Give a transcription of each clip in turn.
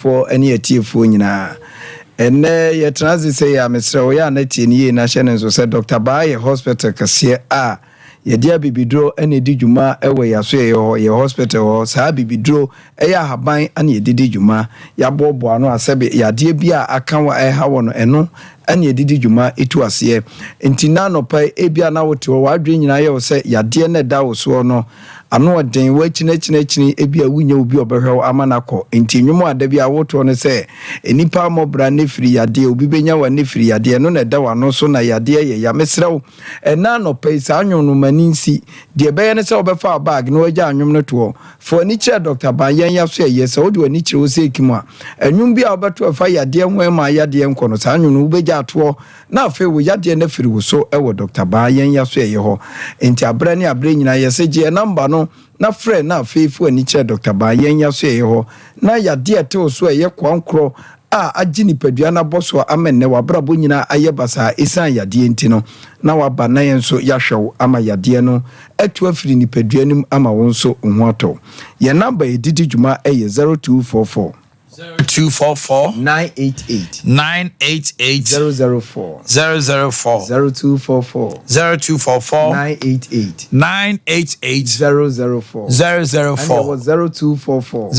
for any atiefo nyina ene ye transi say ya mesre wo ya na tieni na hye ne so say Dr. Baye hospital kase a ye dia bibidro ene di dwuma ewe ya so ye hospital ho sa bibidro eya haban ane ye didi dwuma ya bobo ano asebe ya de bia aka wa ha wono eno ane ye didi dwuma etu ase ntina no pai ebia na wote wo adwe nyina ye wo say ya de ne da wo so no ano den wa chine ebia wunya obi obehwe amanako enti nwumu adabi awoto ne se enipa mobra ne firi yade obi benya wa ne firi yade no na da wano so na yade ye ya mesrew ena no pesa anwonu maninsi de beye ne se obefa bag no agya anwum no to fo ni kire Dr. Bayen ya so ye se odi wani kire wo se ekimu a anwum bia obeto afa yade ho ma yade nkono sa anwonu ubegya ato na afa wo yade na firi wo so ewo Dr. Bayen ya so ye ho enti abra ni abra nyina ye se je number no na friend na faithful ani kire Dr. Bayen ya so ye ho na yade ate so ye kwankro a agini padua na boso amenne wabrabo nyina aye basa esan yade ntino na waba na yenso yahwew ama yade no atu afiri ni padua nim ama wonso nhoto ye number edidi dwuma eye 0244 0244 988 004 0244 988 004 0244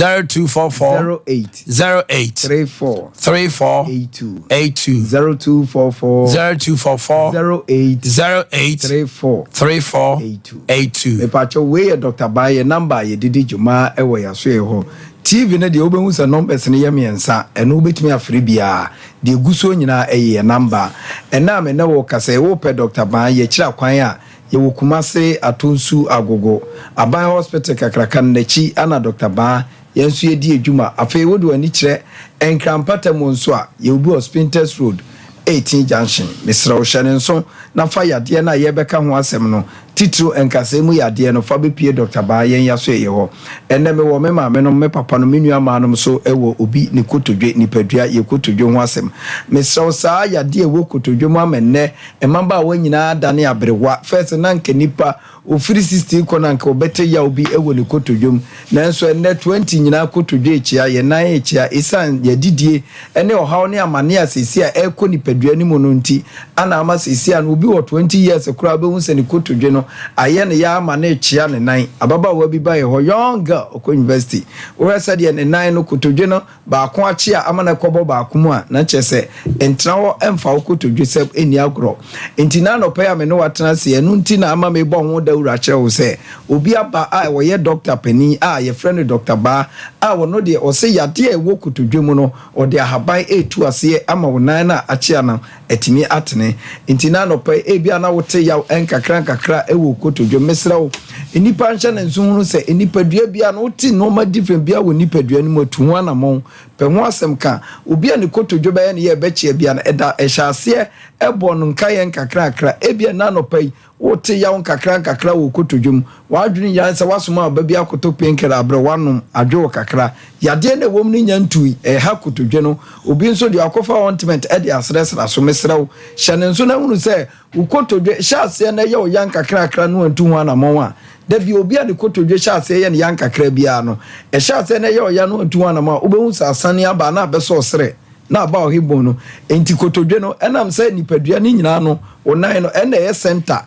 08 34 82 0244 08 34 82 epacho we Dr. Baye number ye didi dwuma ewe ya so ye ho TV na de obehu se numbers ne yemiensa eno obetimi afre bia de guso nyina eye number ena me na wo kase wo pe Dr. Baye kira kwan a ye wo Kumase Atonsu Agogo Aban hospital kakrakan nachi ana Dr. Ba yensu ye di edwuma afi wo do ani kire enkrampata mo nso a ye obi Hospinters Road 18 junction Mr. Oshanenso na fa yade na ye beka ho asem no titru enkasemu yade no fa bepie Dr. Bayen ya so ye ho enne me wo me ma me no me papa no menua ma no so ewo obi ni kotodwe ni padua ye kotodwe ho asem Mr. Osa yade ewo kotodwe mu amenne emamba wa nyina dane abrewa first na nke nipa ofiri 60 kona nke obete ya obi ewo ni kotodwe nanso enne 20 nyina kotodwe echia ye nan echia isan ye didie ene ohaw ne amane asisi a eko ni padua ni mu no nti ana ama sisi a no obi wo 20 years kura be hu se ni kotodwe no aye ne ya amane echia ne nan ababa wa bi ba ye ho young girl okọ university wo said ye ne nan no kotodwe no ba ko achi a amana kobo ba akumu a na chese entra wo emfa wo kotodwe seb eni agro enti na no pa ya me no watena se enu nti na ama me bo ho dawura kire wo se obi aba a wo ye doctor pani a ye friend Dr. Ba a wo no de o se yade e wo kotodwe mu no o de ahaban etu ase ama wo nan na achi ana etimi atene enti na no pa e bia na wo te ya enkakra ewo kotodwe mesrawo enipa nche na nsuhunu se enipadua bia no ti no ma different bia wo nipadua ni motu ho anamon pe ho asem ka obi ani kotodwe ba ye ne ye bechie bia na eda ehyaase ebo no nka ye nkakra ebia na no pai wo te ya nkakra wo kotodwum wadwini ya se wasoma ba bia koto penkera abre wanom adwo kakra yade na wom ni nyantui ha kotodwe no obi nso de akofa ointment e de asresra so mesrawo hyane nso na hunu se ukotodwe hyase na ye o yankakra no antu ho anamon a da bi obi ade kotodwe hyase ye ne yankakra bia no hyase na ye o ya no antu ho anamon a obehu sa asane aba na abeso osre na ba ohibon no enti kotodwe no enam se nipadua ni nyina no onan no ene ye center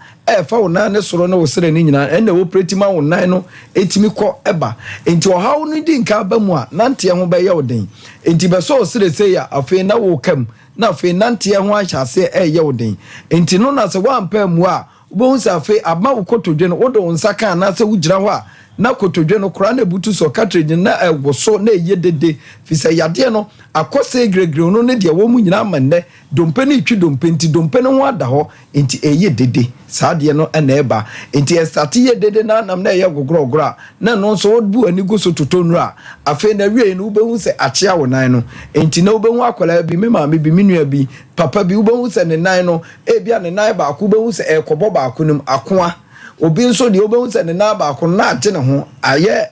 fa onan ne soro no osre ni nyina ene operate ma onan no etimi kọ eba enti ohaw no di nka ba mu a nante ho ba ye oden enti be so osre se ya afi na wo kam na afi nante ho ahyase ye oden enti no na se wampa mu a obo nsa afi abma wo kotodwe no wodo nsa kan na se wugira ho a na kotodwe no kura na butu so cartridge na woso na eye dede fisa yade no akose gregre no ne de wo mu nyina manne dompe ne twi dompe nti dompe no ho ada ho nti eye dede saade no na eba nti estati ye dede na nam na eye gogorogoro na no so bu ani go so totonu a afi na wie no ubehu se achia wo nan no nti na ubehu akola bi me ma me bi minua bi papa bi ubehu se ne nan no e bia ne nan ba ko ubehu se ekobo ba ko nim akoa obi nso de obehu se ne na ba ko na agye ne ho aye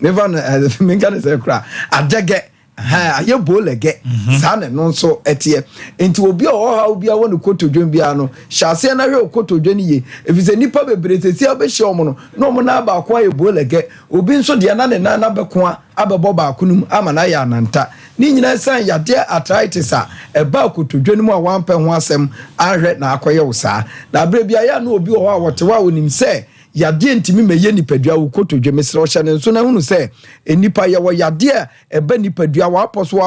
never me kan se kra adege aye bolege saa ne no so etie enti obi o ha obi a wonu kotodwen bia no hyase na hwe kotodwen ye efize nipa bebre sesi abehye omo no omo na ba akwa ye bolege obi nso de na ne na beko abebo ba akunum ama na ya ananta ni nyina san yade arthritis a eba kotodwen mu a wampe ho asem ahwe na akoye wo saa na abre bia ya na obi o ha wotewa wonim se yade ntimi meye nipadua wo kotodwe mesre ohya ne nso na hunu se enipa ye wo yade eba nipadua wo aposo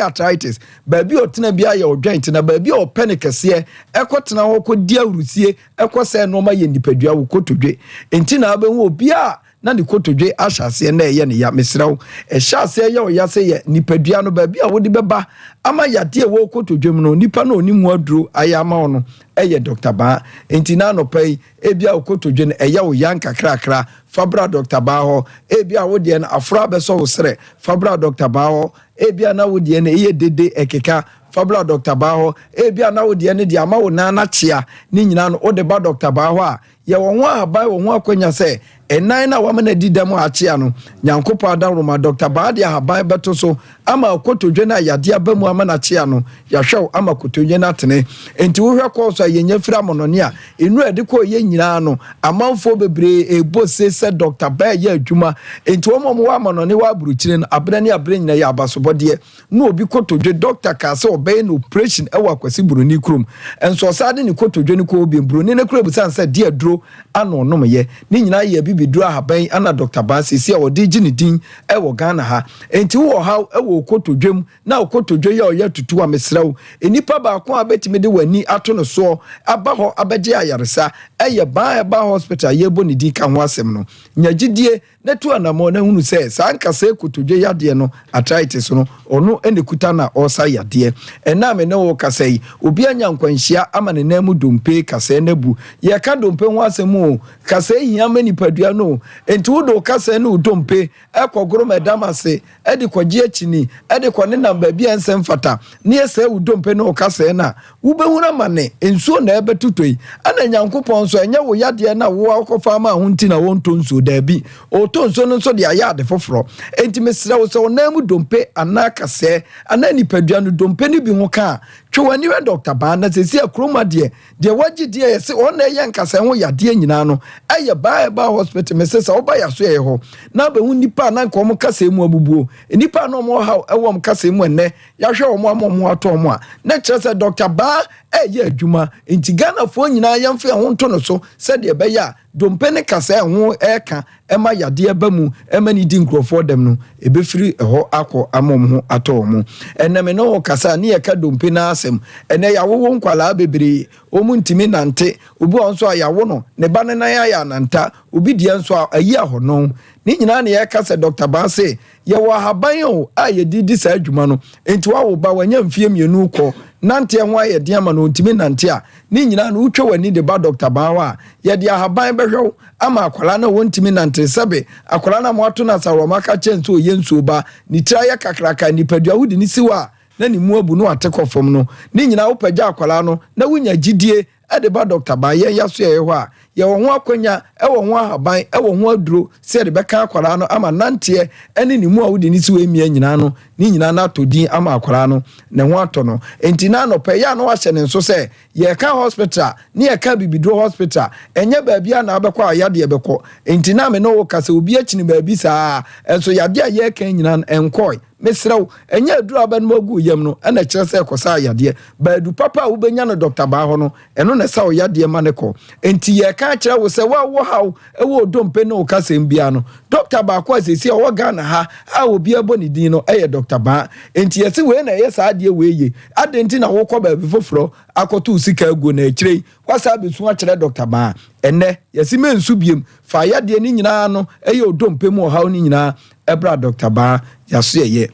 arthritis baabi otena bia ye odwent na baabi o penikese ekotena ho kodi awrusie ekose no ma ye nipadua wo kotodwe enti na abenwo obi a na ni kotodwe ahyase na eye ne ya mesrew ehyase ye o ya se ye nipadua no baabi a wodi beba ama yade wo kotodwe mu no nipa na oni mu aduro ayama ono eye Dr. Ba enti na no pai ebia okotodwe no eye wo yanka krakra fabra Dr. Ba ho ebia wo de na afra beso wo sere fabra Dr. Ba ho ebia na wo de na eye dede ekeka fabra Dr. Ba ho ebia na wo de ne de ama wo na chia ni nyina no wo de ba Dr. Ba ho a ye wo ho abai wo ho akonya se enan na wa na didam achia no nyankopo adaroma Dr. Ba de abai beto so ama okotodwe na yade abamu ama na chia no ya hwew ama kotodwe na tene enti wo hwe ko so yenya fira monone a enu ade ko ye nyina no amanfo bebre ebo se Dr. Ba ye adwuma enti wo mo wa monone wa buruchire no abra nyina ya abasobode no obi kotodwe doctor ka se obey no operation ewa kwasi buruni krom enso sade ni kotodwe ni ko obi buruni ne kro busan se de aduro ano nom ye ni nyina ye bibiduro ahaban ana Dr. Ba sisi a odi gini din ewo Ghana ha enti wo ha ewo kotodwem na okotodwe ye oye tutu a mesrew enipa ba ko abetimi de wani ato no so aba ho abeje ayaresa eye ba hospital ye boni di ka ho asem no nyagidie na tu anamo na hunu se sanka se kotodwe yade no arthritis no ono enekuta na osa yade ena me ne wo kasai obi anya nkwanhia ama ne namu dompe kase nabu ye ka dompe ho asem o kase hia mani padua no enti wo do kase no dompe ekogoro medamase edi kwagie chini edi kwane namba bia nsem fata ne ese wo dompe no kase na wo behuna mane ensuo na ebetutoi ana nyankopon so enye wo yade na wo akofa ma ho nti na wo ntonso dabi tonso no so de ayade foforo enti mesra wo so namu dompe anakase anani padua no dompe ni bi ho ka twewani we Dr. Ba na sesi akroma de wagi de yese ona ye nkase ho yade nyina no aye ba hospital mesesa oba yaso ye ho na be hu nipa na nkom kase mu abubuo nipa no mo ha ewom kase mu enne ya hwe omo amomo ato omo a na kyerese Dr. Ba eye adwuma enti Ghana fo nyina yemfe ho nto no so se de be ya dompe ne kase ho eka ema yade aba mu ema ni di nkrofo dem no ebefiri ho akọ amom ho ato omo eneme no kasa ne yeka dompe na asem ene ya wo nkwala bebre omu ntimi nante obi onso ayawo no ne ba ne nan ya nanta obi die nso ayi ahono ni nyina ne yeka se Dr. Ba se ye wa haban o aye didi sa adwuma no enti wa wo ba wanya mfie mienu kọ nante ho aye de ama no ntimi nante a ni nyina no utwe wani de ba Dr. Ba wa ye de haban behwew ama akwala na wontimi nante sebe akwala na mo ato na sawromaka chenso yenso ba ni tira kakraka ni padua wudi ni siwa na ni mu abu no atekofom no ni nyina wo pagya akwala no na wunya gidie ade ba Dr. Ba ye yaso ye ho a ye wo ho akonya e wo ho ahaban e wo ho aduro se de beka akwala no ama nante ene ni mu a wudi ni siwa emia nyina no ni nyina na todin ama akwala no ne ho ato no enti na no pa ya no wa hye ne nso se ye ka hospital ni ye ka bibidro hospital enye baabia na abekọ ayade ebekọ enti na me no wo kase obi akini baabi saa enso yade a ye ka nyina enkoi mesrew enye aduru abanum agu yam no ana kyerese ekosa ayade baadu papa wo benya no Dr. Ba ho no eno na sa oyade ma ne ko enti ye ka kyerɛ wo se wa wo haw ewo dompe no kasem bia no Dr. Ba ko asesi o Ghana ha a obi aboni din no eye Dr. Ba enti yesi we na yesa ade we ye ade nti na wo kɔ ba bi foforo akoto usika agu na ekirei kwasa besu a kyerɛ Dr. Ba enne yesi mensu biem fa yade ni nyina no eye odompe mu haw ni nyina ebra Dr. Ba yaso ye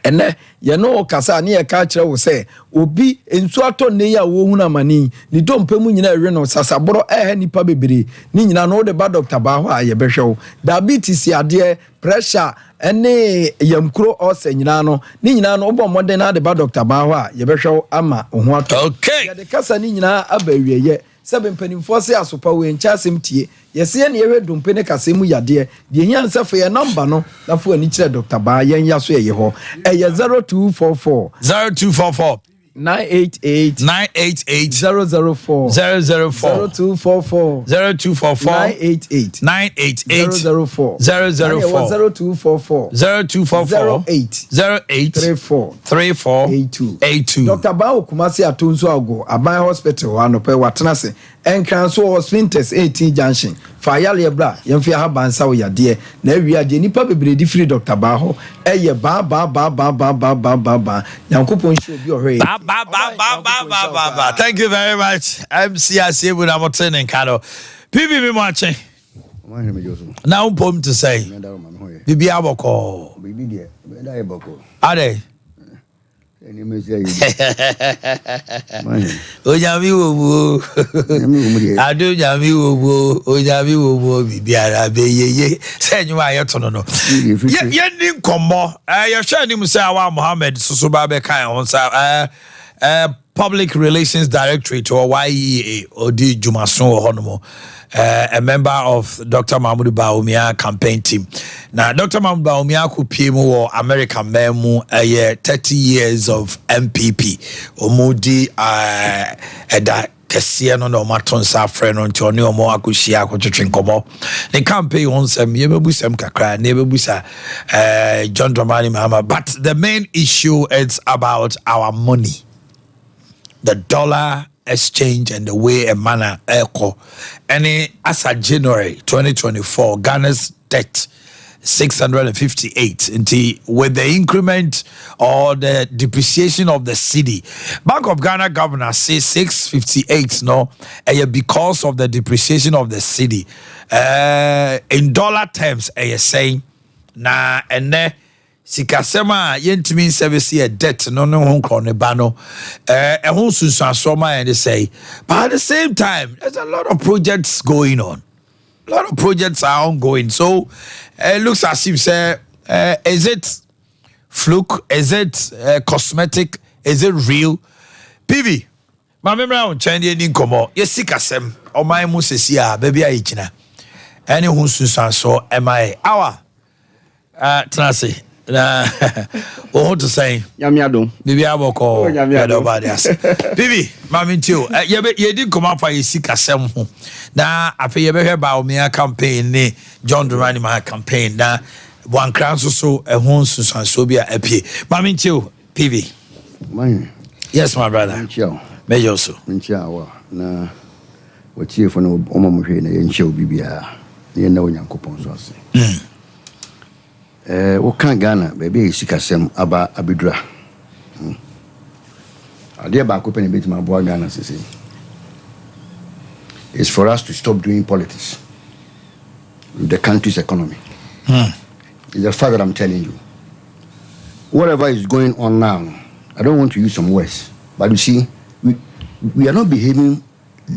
ene ye no kasa ne ye ka kire wo se obi ensu ato ne ya wo hu na mani ni dompe mu nyina ewe no sasaboro nipa bebere ni nyina no de ba Dr. Ba ho a ye behwew diabetes ade pressure ene yamkuro ose nyina no ni nyina no obo modern na de ba Dr. Ba ho a ye behwew ama ho ato okay ye de kasa ni nyina abawieye seven penifo se asopa we ncha asem tie yesi na yewe dompe ne kase mu yade de hia nsa fa ye number no na fo ani kire Dr. Ba yen ya so ye ho 0244 988 004 0244 988 004 0244 08 34 82 Dr. Ba Okumasi atonso ago Aban hospital anope watenase enkanso hospitals 18 junction fayale bra yemfia ha bansa wo yade na awia de nipa bebre di free Dr. Ba ho eye ba yankopon show bi ohwe thank you very much MC Asibu na motene nkado pibi mi mwache na umpom to say bibi aboko bibi de da eboko ade eni mezi ojami wowo adu jami wowo ojami wowo bibi ara beyeye se nyuma ayeto no ye ni nkomo ye hwe ni musa wa Mohammed susu ba be kan on sa Public Relations Directorate or YEA Odi Jumason Honomo, a member of Dr. Mahmoud Bawumia campaign team. Now, Dr. Mahmoud Bawumia could pay more American memu a year 30 years of MPP. Omudi Eda Kesiano no Maton Safren on Tony Omo Akushia Kochrinkomo. The campaign on some Yebusam Kakra, Nebusa John Dramani Mahama. But the main issue is about our money. The dollar exchange and the way a manner echo. And as of January 2024, Ghana's debt 658 with the increment or the depreciation of the cedi. Bank of Ghana governor says 658 because of the depreciation of the cedi. In dollar terms, saying sikasema yentimi service a debt no honkro ba no ho susuasoma and they say, but at the same time there's a lot of projects going on. A lot of projects are ongoing, so it looks as if say is it fluke, is it cosmetic, is it real? PV my memory on change ni komo yesikasem omai mu sesi a baby ayikina any ho susuaso am our transi na o to say yamiado bibi aboko nobody as bibi mami tio ye di come up ye sika sem ho na afi ye be ba o mia campaign ni John Durani ma campaign na one crown so e ho so bia apie mami tio PV man yes my brother nchio mejo so nchio na watie fo no o mamuhwe na ye nchio bibia ye na onyankopon so ase Wokan Ghana baby sikasem aba abidura ade ba ko pene betima abo Ghana sese is for us to stop doing politics with the country's economy. It's the fact that I'm telling you whatever is going on now, I don't want to use some words, but you see we are not behaving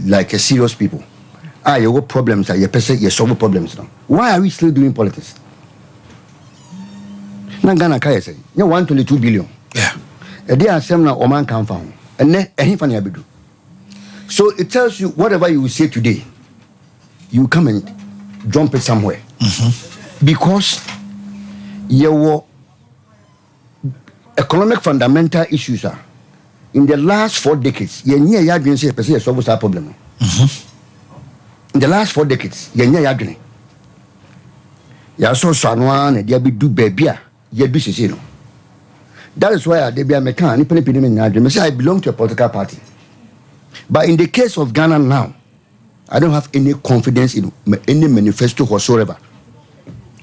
like a serious people. You got problems, you person you solve problems now. Why are we still doing politics? Na Ghana kaya say, 122 billion. Yeah. A day asem na Oman can found. And ne ehinfa na abedu. So it tells you whatever you say today, you come and jump it somewhere. Because your economic fundamental issues are in the last 4 decades, you near yadwin say person solve that problem. In the last 4 decades, you near yadwin. Ya so sanwa na dia bi du babia. That is why I belong to a political party. But in the case of Ghana now, I don't have any confidence in any manifesto whatsoever.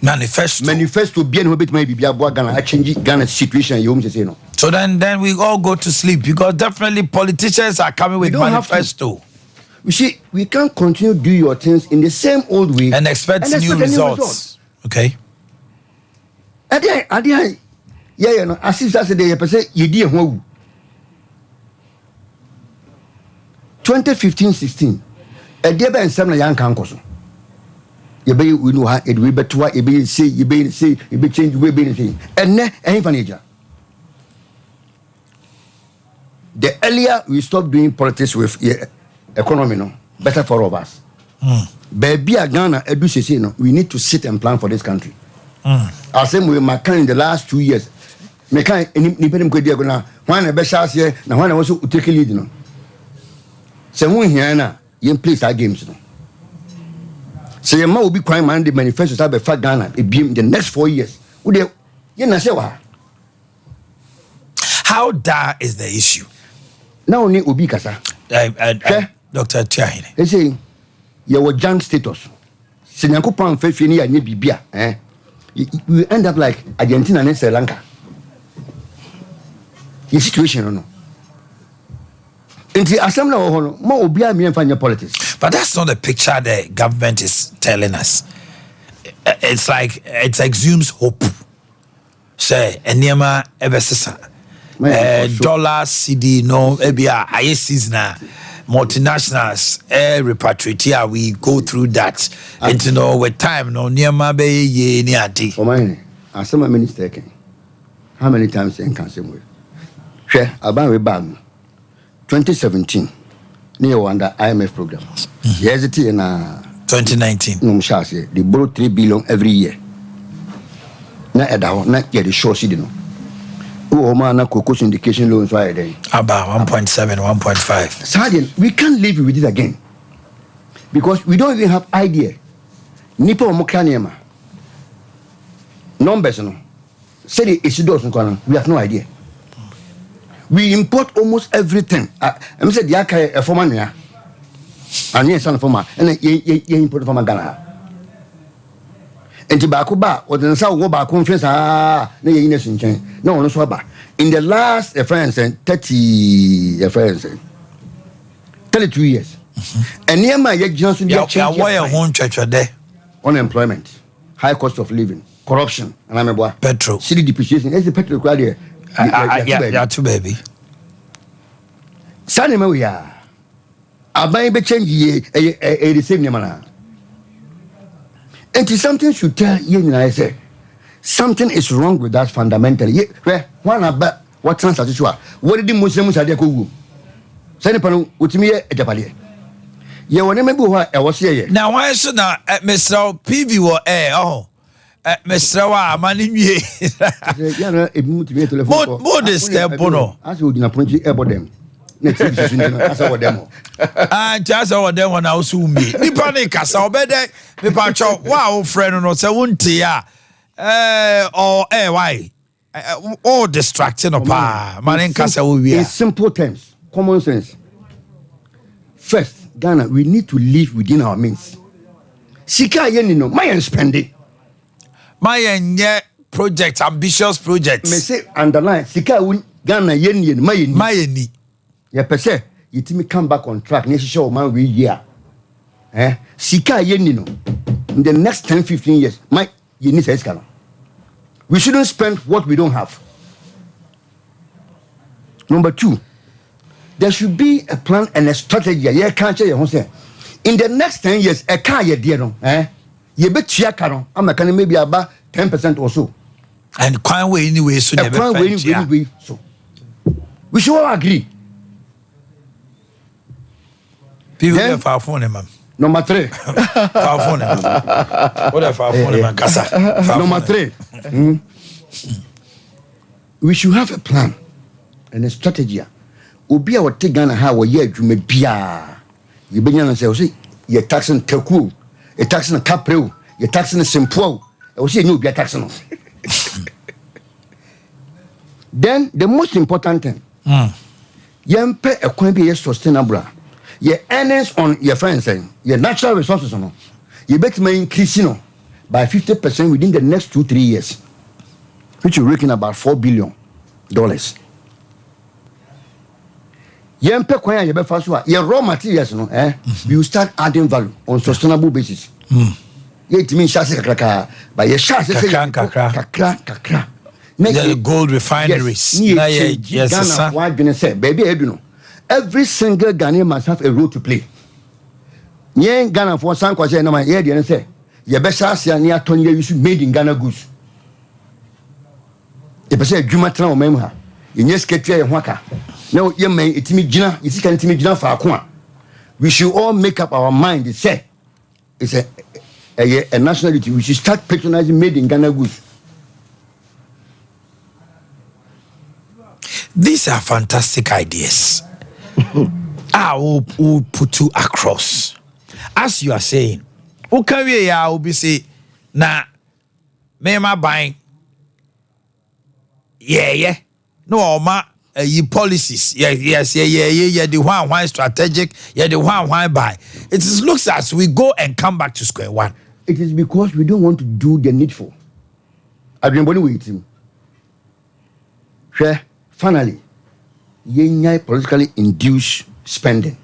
Manifesto bien Ghana change Ghana's situation. So then we all go to sleep because definitely politicians are coming with manifesto. You see, we can't continue to do your things in the same old way and expect new results. Okay. Adia, yeah, no. As if that's the day, person you did 2015-16. A day by some young cancoso. You be we know how it will be to what you be say, you be change, we be anything. And ne, any the earlier we stop doing politics with economy, no, better for all of us. Baby, Ghana, we need to sit and plan for this country. I say we can in the last 2 years. Me can independent go there go when a best here now when I was take lead no. Say we here na you play our games no. Say your man will be crime man the manifestos have a Ghana a beam the next 4 years. Would you na say what? How dire is the issue? Now only Obi Kasa. Dr. Tiahine. They say your young status. Say Nyankopon fe ni anye bibia you end up like Argentina and Sri Lanka. The situation no. Inti assembly no mo obi a me fanya politics. But that's not the picture the government is telling us. It's like it exhumes hope. Say eniema ebesesa. Dollar CD no Abia ISIS na multinationals repatriate we go through that and you know with time no niema be ye ni ade. Omanhene, as my minister can. How many times in council with? Share about we bam 2017 near under IMF program. Yes it in 2019. No mshase they borrow 3 billion every year. Na edaho na get the short CD no. Oh man na cocoa syndication loans why there. About 1.7 1.5. Sergeant, we can't live with it again. Because we don't even have idea. Nipa omokraniema. Numbers no. Say the issue does we have no idea. We import almost everything. I said the Akye a former nia. And yes, son former. And ye import from Ghana. And tobacco bar or the South Woba conference no no swaba. In the last friends and 30 friends 32 years. And near my Johnson there. Unemployment, high cost of living, corruption, and I'm a boy. Petrol. City depreciation. Is the petrol quality? Yeah, too baby. Sanima we are. I buy be change the same name. And something should tell you, I say, something is wrong with that fundamentally. One about what translates to what did the Muslims are there? Send upon with me a Japan. You want to remember what I was here. Now, why should not Mr. PV or Mr. Mani? More this step, Bono. As you didn't appoint you about them. Next week, I saw them. And just over them when I was soon be. The panic, I saw better. The patch of wow, friend, no, so won't ya. Or why? All distracting of man Casa will be. In simple terms, common sense. First, Ghana, we need to live within our means. Sika yen no, my spending. My project, ambitious projects. Me say underline Sika win Ghana yen my ni. Ya pese, yitimi come back on track. Next show man we year. Sika yen no. In the next 10-15 years, my you need to we shouldn't spend what we don't have. Number 2, there should be a plan and a strategy. Yeah, can't say. In the next 10 years, a car ye dear no. You bet chiakano. I'm a can maybe about 10% or so. And quite way anyway, so never anyway. So we should all agree. People have far phone, man. Number 3. Far phone, what if far phone, man? Number 3. We should have a plan and a strategy. Obi a wote Ghana ha wo ye adwuma bia ye benya no say ye tax no taku ye tax no capreo ye tax no simple e say you obi tax no. Then the most important thing ye mpe ekwan bi ye sustainable ye earnings on your friends saying your natural resources no ye bet may increase no by 50% within the next 2-3 years, which you reckon about $4 billion. Yempe kwanya ye be fa so a your raw materials no you start adding value on sustainable basis. Ye timi shase kakra but ye shase kakra make the gold refineries na yes Ghana why been say baby edu no every single Ghanaian must have a role to play. Nye Ghana for san kwase na ma ye de say ye be shase ani aton ye use made in Ghana goods. E be say adwuma tra o mem ha ye nye sketua ye ho aka. Now, you may it me gina, you can timi gina for a we should all make up our mind. Say it's a nationality. We should start patronizing made in Ghana goods. These are fantastic ideas. I will put you across. As you are saying, okay, I will be say, nah, me ma buying. Yeah. No, ma, you policies. Yes. The one strategic. Yeah, the one buy. It looks as we go and come back to square one. It is because we don't want to do the needful. I've been waiting. Finally, politically induced spending,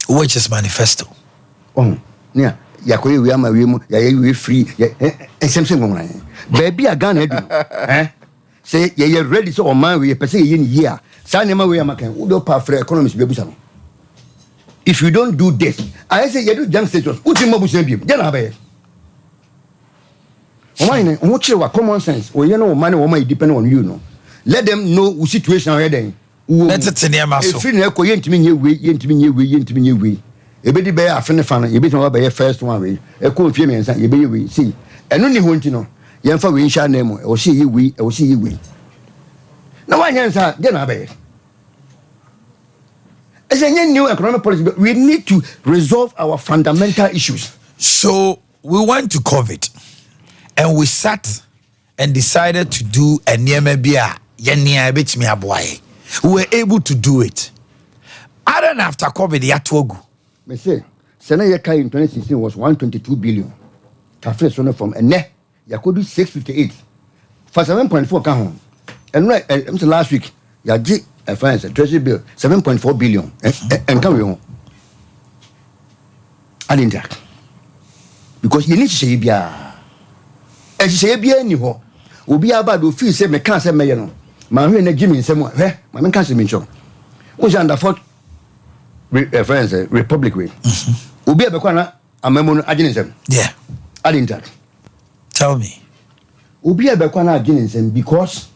which is manifesto. Oh, yeah. We are my free. Baby, I gun say you're ready so on my way, per se, year. Sanema, we are making Udo for economists. If you don't do this, I say you do young status. Ultimo Busabi, Janabe. Omanhene, what you common sense, or you know, money or money depend on you, no. Let them know the situation already. Let it near my soul. If you know, yent me, a baby bear, a friend, you beat my first one way, a cool female, and you be see. And only want to know, young for we shall name or see you, or see you. No one answer, Janabe. As a new economic policy, we need to resolve our fundamental issues. So we went to COVID. And we sat and decided to do a Niamebia, we were able to do it. Other than after COVID, Yatogu. Me say, Senayaka in 2016 was 122 billion. Tafres on from and ne, Yakodu 658. For 7.4 count. And right, last week, Yaji, a finance, a treasury bill, 7.4 billion. And come on. I didn't talk. Because you need to say, Bia. And she say, Bia, any ho. Ubi about feel say, me can't say, Mayano. My Jimmy in some way, my man can't say, Mincho. Was under fought friends, Republic way. Ubi Abakwana, a memon agenism. Yeah. I didn't talk. Tell me. Ubi Abakwana agenism because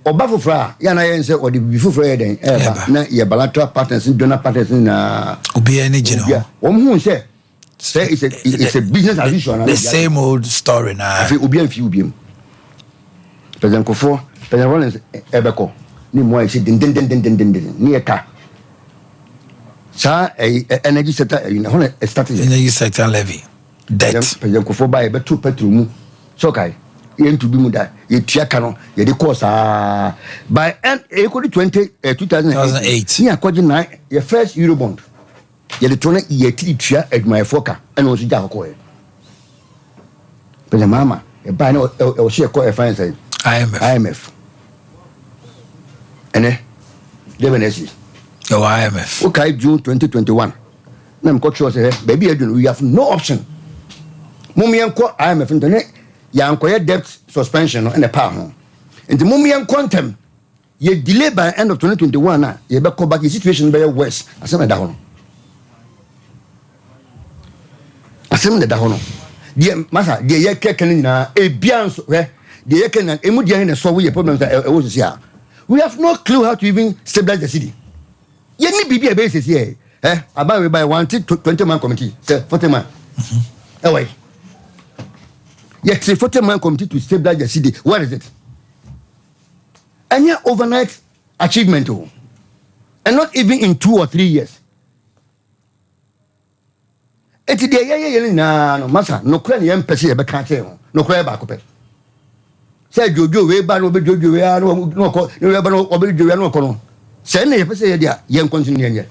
Obafufra, Yana say, or the before Friday, na your bilateral partners and donor partners in Ubi any general. Who say it's a business as usual. The same old story now. I feel Ubian Fubium. President Kofo, President Rollins Ebeko, ni moi say din near car. Sa energy sector in a starting energy sector levy. Debt. President Kofo buy about 2 petrol. So kai. You to be muda. You tiakano. You the course by end 2008. Near Koji 9 your first Eurobond. You the tone ye at my foka and was Jacoy. But the mama, a buy no share call a fine say IMF. And Lebanese. Oh, IMF. Okay, June 2021. Nam coach was baby, we have no option. Mummy and IMF internet, young debt suspension and a pound. And the mummy and quantum, ye delay by end of 2021, ye back back the situation very worse. I said, down. Asem da hono die masa die ye keken na ebian so the ye keken emudia na so we problems we have no clue how to even stabilize the city. Ye ni bibi e be sese about we by 20 man committee 40 man away ye 40 man committee to stabilize the city. What is it? And yeah, overnight achievement and not even in 2 or 3 years. Eti de ye na no masa no kra ne yempese ye beka che ho no kra ba ko pe se jojo we ba no be jojo we a no ko we ba no obe jojo we no ko no se ne ye pese ye dia ye continue nye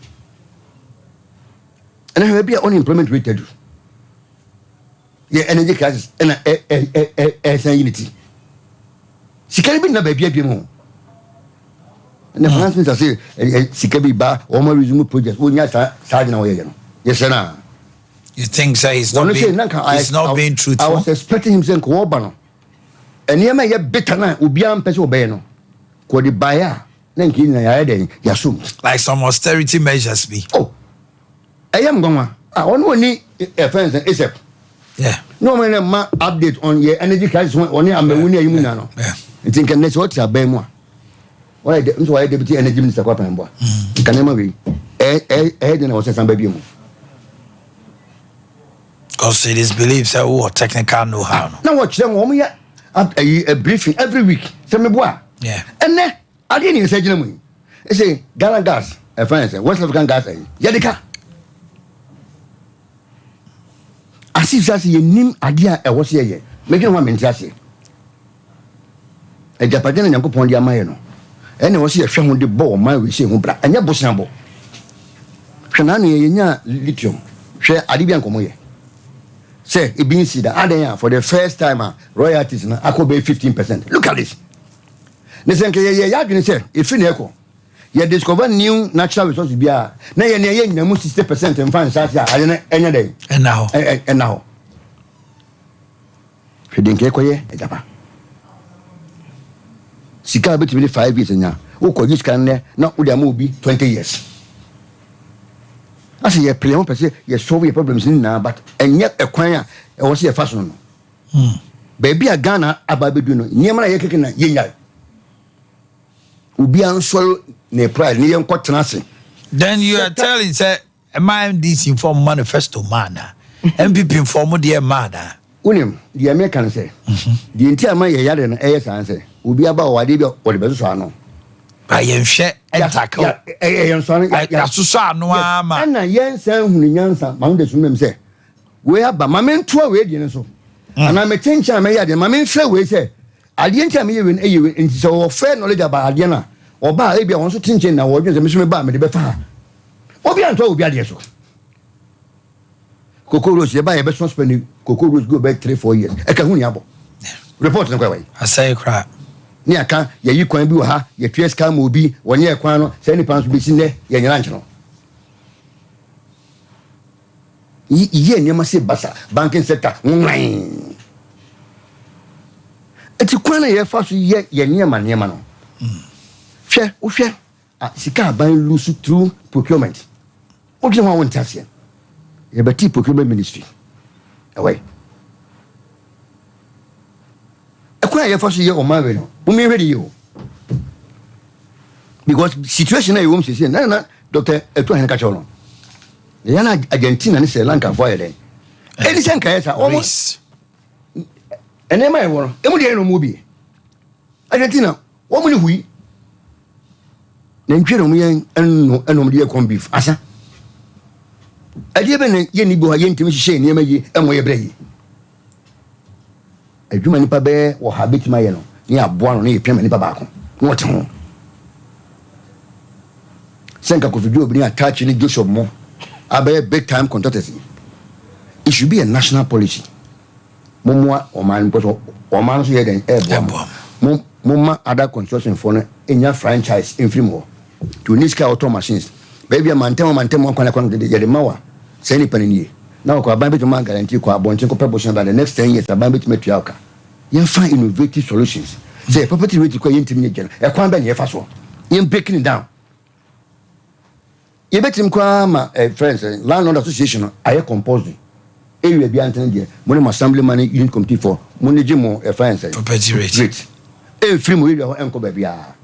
and we be unemployment rate do ye energy crisis and unity sikari bi na ba bia mo and the finance say sikari ba o ma resume project o nya sa na wo ye no yes na. You think so? He's not being truthful. I was expecting him saying, "Kuobano," and you may get better now. Ubiam peso beno, kodi baya. Nenki na yade yasum. Like some austerity measures be. Oh, I am gonna. I want ni offense except. Yeah. No man ma update on your energy crisis on your amewuni yimuna no. Yeah. You think next what ya be mo? why deputy energy minister kwa pembo can never be then I was somebody because it is believed that who technical know-how now watch them a briefing every week say me boa and then I didn't say you say Ghana gas a friend West African gas yadika as if that's your name idea I was here making one mentality a Japan and Yankopon dia mayo and was here showing the ball my we say humbra and your bushambo Shanani nya lithium share Adibian Komoye say it being said that for the first time royalties na akobe 15%. Look at this. Listen ke ya dwene say if you echo you discover new natural resources bia na ye nyamu 60% in fan sa ade na enya dey and now hwede nke ekoye ejapa sika betimi 5 years nya wo ko giskan ne na wo dia ma obi 20 years as ye play on person ye solve your problems na but enye ekwan a e wo se ye fashion no baby a Ghana ababedu no nyema na ye keke na ye nya obi ansol ne pride ne ye nkotena se then you are telling say am this inform manifesto man MPP inform the man unim the American say the entire man ye yare no san say obi aba o wade bi o de beso ano ba ye nhwe entackle ye nso ya susu ano ama na ye nsan hunu nyansa ma ndo sumem say we aba ma mentoa we die ne so ana me tencha me yade ma men hwe we say ade ncha me ye we nti so wo fair knowledge about ade na oba e bia won so tenche na wo dwen say me so me ba me de be fa obi anto obi ade so Cocoros, you buy a best one spending Cocoros go back 3-4 years. I can't abo. Report in the way. I say crap. Near can you can be ha, your PS can will be 1 year quano, 70 pounds be seen there, your national. Ye, you must say bassa, banking sector, online. It's a quana year first year, your near man, near man. Share, oh, share. Sika buying loose through procurement. What do you want to tell? You better procurement ministry. Away. A quiet first year on my way. Who may ready you? Because situation I won't say, no, Doctor Etuan Cacholo. The Yana Argentina and Sri Lanka for then. Edison Kayasa almost. And then I want Emiliano Mubi. Argentina, what will we? Then Jeremy and no dear corn beef. Asa. I didn't any go again to Miss Shane, Yamaji, and we brave. A human pabe or habit my yellow, near one near Pim and Pabaco. What home? Senka could do bring a touch in the of more. I bear big time controversy. It should be a national policy. Mumma or man, or man's head and air. Mumma other construction for in your franchise in Frimo to Niska auto machines. Baby a mantemo kana kwanga de yedemawa seni panini na kwa bambe to man guarantee kwa bonche ko proportion by the next 10 years bambe to metu yaka you find innovative solutions say property rate ko yintimi nyegena e kwa ba nye fa so you breaking it down you betim kwa ma friends landlord association aye composed area bi antan de mo assemblyman unit committee for manage mo friends property rate e free mo area enko ba bia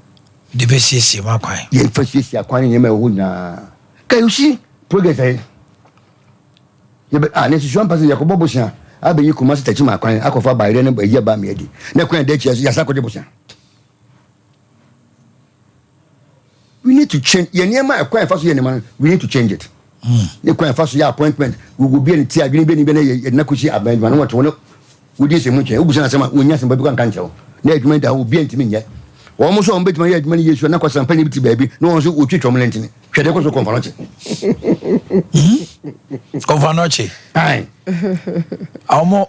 the best ma kwan ye first year kwan nyema wo na kai usi progress ye be necessary pass yakobo bosia abeyi kuma se tachi ma kwan akofa ba ire na ba ye ba me adi na kwan de chi ya sakode bosia we need to change ye nyema kwan fa so ye nyema we need to change it ye kwan fa so ya appointment we go be ti adwene be na ye na kuchi abandman what wono we dey se mu chen ubusa na sema wonya se ba bi kan kanchew na adwuma da wo bi ntimi nye almost on bet my head money yesu na kwasa mpani biti baby no one so otwitwom lentini hwede ko so konfanoche konfanoche ai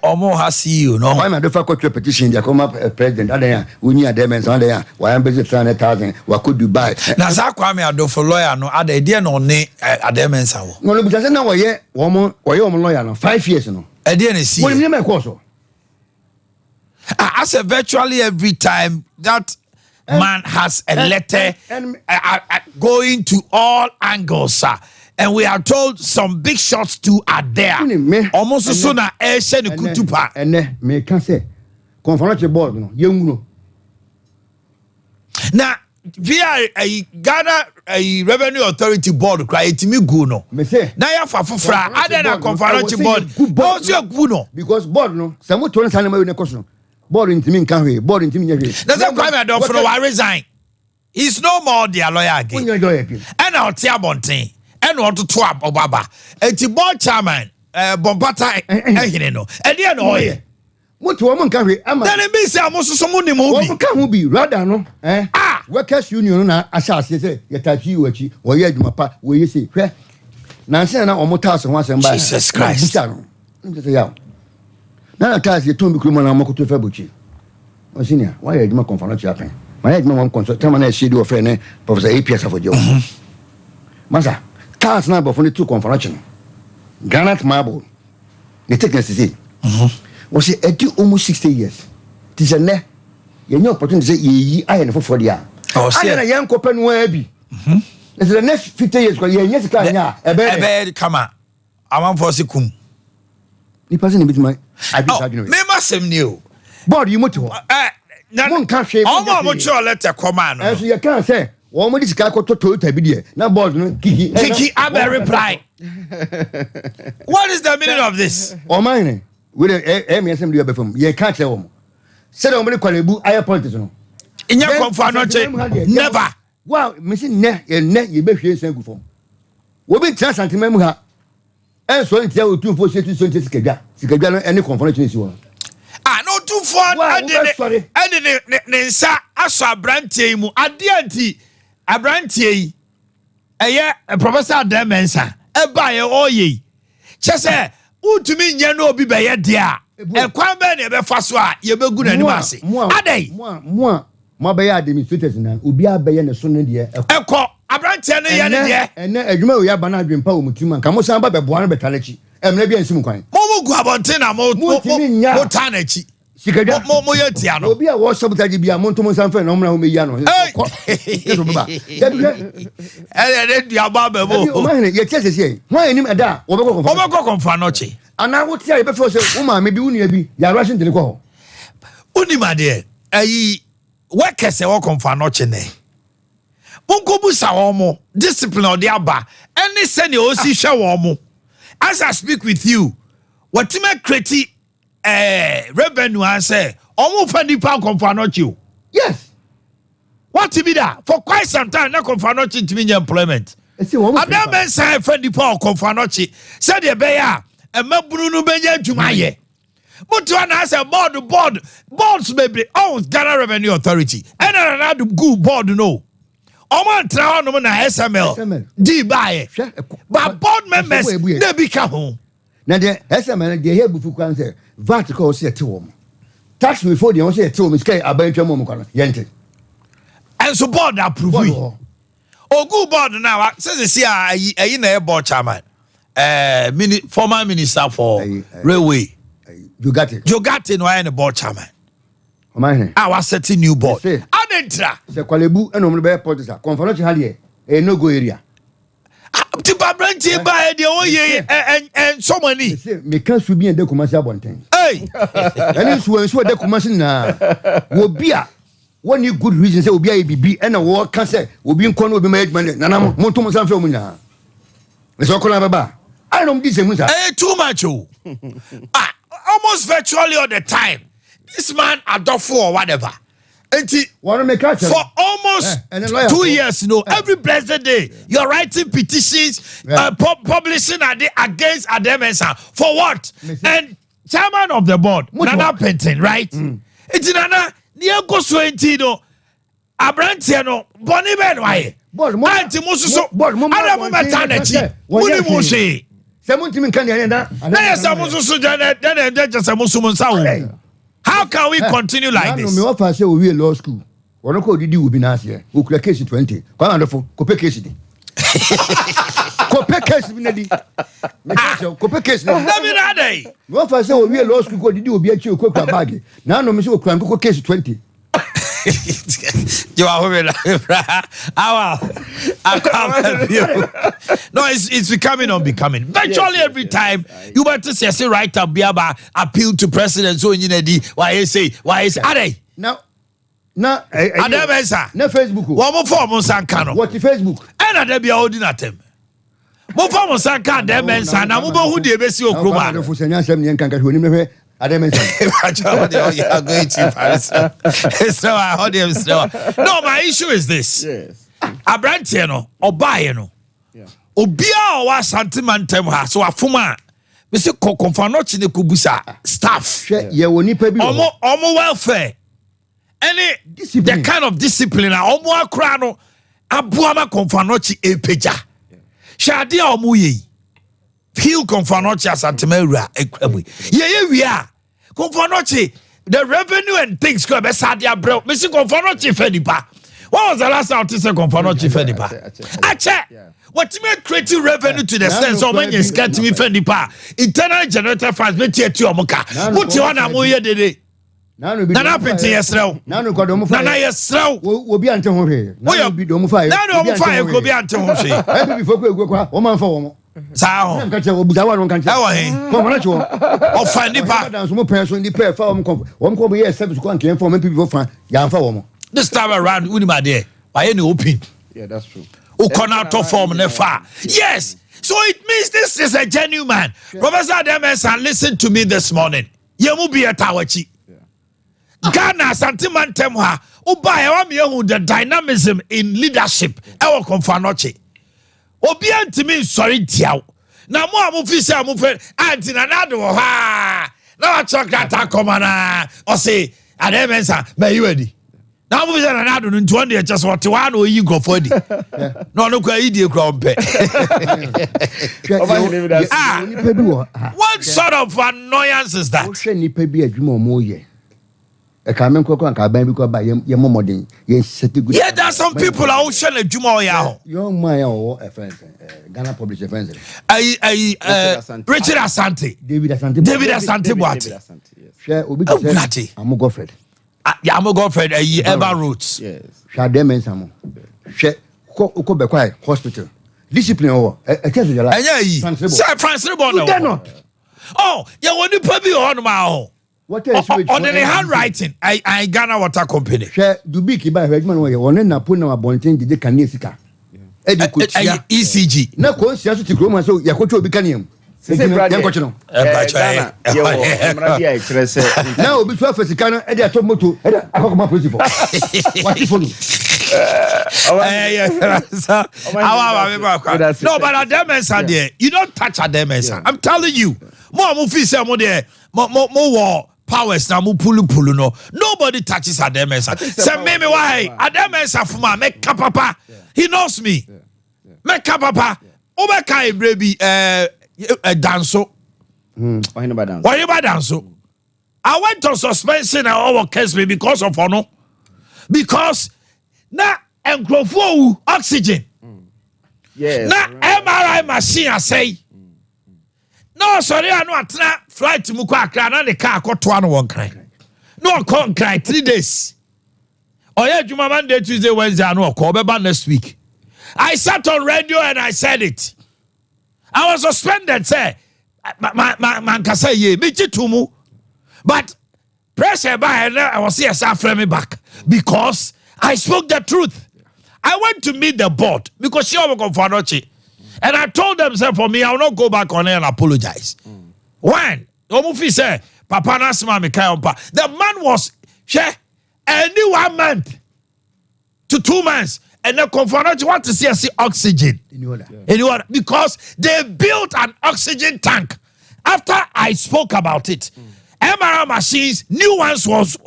omo ha CEO no why my do fa court petition dia come president adan onyi ademens adan why am busy 300,000 wa ko Dubai na za kwa me adofo lawyer no ada de no ne ademens awo no no bisa na wo ye lawyer no 5 years no de na si wo ni me ko so I say virtually every time that man has a letter going to all angles, sir. And we are told some big shots too are there. Almost as soon as I said the kutupa. And me can say, confront board, no, young. Now, via a Ghana a revenue authority board cry it me go no. Me say na ya fa fofra other na conference board. Board so go no. Because board no, some to na ma we ne koso. Board ntimi nka hwe, board ntimi nya hwe. Na say Kwame Adolfo wa resign. He's no more their lawyer again. And I'll tell Bontin. And what to twab Obaba. And the board chairman, Bombata, no. And the annoy. What woman can we? Then it means I'm also someone in movie. What can be rather no? Workers Union, I shall say, you touch you, or you, my pa, where you say, Nancy and I task once and by Jesus Christ. Now, I tell you, Tommy Criminal, I'm going to Fabucci. Oh, senior, why are you my conference happening? My head, one consult, tell me, she do a friend, Professor APS of a job. Master, cars number for the two conference. Granite marble. The thickness is it. Was it almost 60 years? Tis a ne. You know, opportunity to say, ye, I am for the year. Oh, I am a young copen where be. It's the next 50 years, because yes, a bed, come on. I want for Sikum. You passing a bit my. I be me must have new. Board, you motor. One can't shave. I'm not sure letter command. As you can't say, one with this guy called Toyota Bidia. Now, board, Kiki, I reply. What is the meaning of this? Omanhene, with a MSM before you can't say home. Said on Qualibu, I apologize. In your conference, never. Well, missing ne, and net you be here saying for. We'll be chance and remember. And so until 2 4 6 Sikagana, any conference you want. No too far. I didn't say, I saw Branty, Adianti, a Branty, a professor Demensa, a buyer or ye. Just say, who to me, you know, be by a dear. A quamben, a faswa, you be good and mercy. Moi, my bay administrators and Ubia Bay and the son dear. A call, a Branty and a Jumo Yabana dream poem, Kamosan Baba Buana Betalachi, and maybe in Simcoin. Momo Guabantina, more Tanachi. Mo yetiano obi a wo sabotage bia montomo sanfa na omna ho meya no eso baba dia baba bo Omanhene ye tiese sie ho anim eda wo beko konfa no chi ana wo tia ye be fo se wo ma me bi wunu bi ya rushing tele ko ho unima de ayi workers e wo konfa no chi ne monkobu sa wo mo discipline o de aba any send o si hwe wo mo as I speak with you what me create revenue and say almost £20 conference. Yes. What to be that? For quite some time, na conference to me employment. I never say £20 conference. Said the bear and Mabunu Benya Jumaye. But to answer boards maybe owns Ghana Revenue Authority. And another good board no. Oman Traon no na SML. D buy. But board members they become home. Now the SML they here bufu kwan say VAT call say te wo. Tax before they say te wo sky abantwa mo kwan yente. And so board approve. Oh good board now say say na board chairman. Former minister for railway. Jogate no I na board chairman. Omanhene. I was setting new board. Adentra. Say Kwalebu and omno be politician. Conference hall here. No go area. Tipa Branty by the oye and so many. Me can't be in the commercial bonten. Hey, and it's when so the commercial na will be a one you good reason say will be a BB and a war can say will be in corner will be made money. Nana Montomo San Filmina. Let's all call Baba. I don't this too much. Almost virtually all the time. This man Adolfo or whatever. For almost 2 years, every blessed day, you're writing petitions, publishing against Ademensa. For what? And chairman of the board, Nana Penton, right? It's Nana, Niako Swentino, Abrantiano, Bonnie Benway, Auntie Musso, Adamu Matanachi, Woody Mushi. Someone to me can then how can we continue like this? Me offer say we law school. One ko didi will be nice here. We could case 20. Quite wonderful. Kope case di. Kope case bi na di. Me say kope case na. Na me na dey. Me offer say we law school ko didi will be a chi okwa bag. Na no me say okwa ko case 20. You are over No, it's becoming unbecoming. Virtually every time you want to say right up Abia appeal to president so why say are they now Na Ademensa. Na Facebook. Wo mo form sanka no. What Facebook? E na da bia odi na tem. Mo form sanka Ademensa na mo bo hu de besi okroma. Na fu senya sem ne nkanka hwe ni mehwe Ademensa. You are going to Paris. So I heard him still. No, my issue is this. Yes. Abrantie no, obaye no. Yeah. Obia wa santimantem ha so afuma. Me se konfa no chi ne kubusa staff. Ye woni pa bi. Omo welfare. Any the kind of discipline omo akra no aboa ma konfa no chi epeja. Shade omo ye. Feel konfa no chi asantemawura ekwabwe. Ye wi a konfa no chi the revenue and things go be sade abro. Me se konfa no chi fedipa. What was the last time to say konfa no chi fedipa? Akye. What you make creating revenue to the sense of when you scan to me fedipa. Internal generator funds be tie tu omoka. What you want am ye dede. Nana penti yesrew. Nanu ko do mu fa. Nana yesrew. Obi ante ho hwe. Nanu bi do mu fa. Nanu mu fa ko bi ante ho hwe. E bi fo ko egu kwa. O man fa wo mo. Sa ho. Nka che obuza wa no nka che. E wo he. Ko mana che wo. O fa nipa. Dan so mo pen so ndi pe fa wo mo ko. Wo mo ko be yes service ko an ken fa mo people fa. Ya fa wo mo. This time around we ma there. Why any open? Yeah, that's true. O corner to form ne fa. Yes. So it means this is a genuine man. Professor Ademensa, listen to me this morning. Yemu bi etawachi. Ghana santimantem ha uba e wa me the dynamism in leadership e wo konfanoche obi antimi sorry tiaw na mo amufi se amufe anti na nado ha na wa chokata komana o say Ademensa be you ready na amufi se na nado no nti won just what one o yi grofo di no no kwa yi di ekra ompe what sort of annoyance is that? O hwe nipa bi adwuma mo ye. Yeah, there are some people who share a Juma. Young man, a friend, Ghana published a friend. Richard Asante. David Asante. What? Share Obi. I'm a girlfriend. Yeah, I'm a girlfriend. Ever Roots. Yes. Share them and some. Share Kobe Quiet Hospital. Discipline over. A test of your life. France Ribon. Oh, you want to put me on my own. What else? On the handwriting, I Ghana Water Company. Share Dubiki by Redman way. One na put na bonting the Kanisika. ECG. Na ko siaso ti kroma so yakoto obi kanem. Na obi so afesika no e dey ato moto e dey akokoma principal. What if you? No, but Ademensa there, you don't touch Ademensa. I'm telling you. Mo fi say mo there, mo powers na mo pulu no. Nobody touches Ademensa. Say me why Ademensa fuma make papa. He knows me. Make papa. Obeka ebrebi danso. Why you danso? I went on suspension and all case me because of honor. Because na enkrofo oxygen. Yes. Na MRI machine I say. No, sorry, I no atna flight to Akra na the car koto ano won kran. No kon kran 3 days. Oya Juma Monday, Tuesday, Wednesday no ko beba next week. I sat on radio and I said it. I was suspended say man ka say ye me chitumu. But pressure by I was here after me back because I spoke the truth. I went to meet the board because she was going for Nochi. And I told them, say, for me, I will not go back on air and apologize. When Omufi said, Papa Nasma Mikayompa, the man was only 1 month to 2 months. And the Confanochi want to see oxygen. Anyone? Because they built an oxygen tank. After I spoke about it, MRI machines, new ones was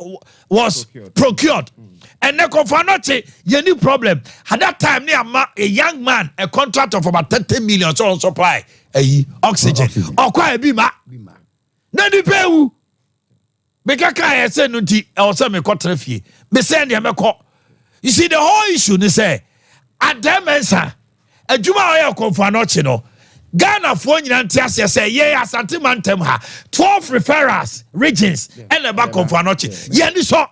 procured. And the Confanochi, your new problem. At that time, a young man, a contract of about 30 million on supply oxygen. Or quite a bima. Nadi pewu. Bekaka I said nunti also me kotrefi. Me send ya me ko. You see the whole issue they say Ademensa adwuma oya Confanochi no. Ghana for nyina say yeah asante mantem ha 12 referrals regions and about Confanochi. Yeah ni so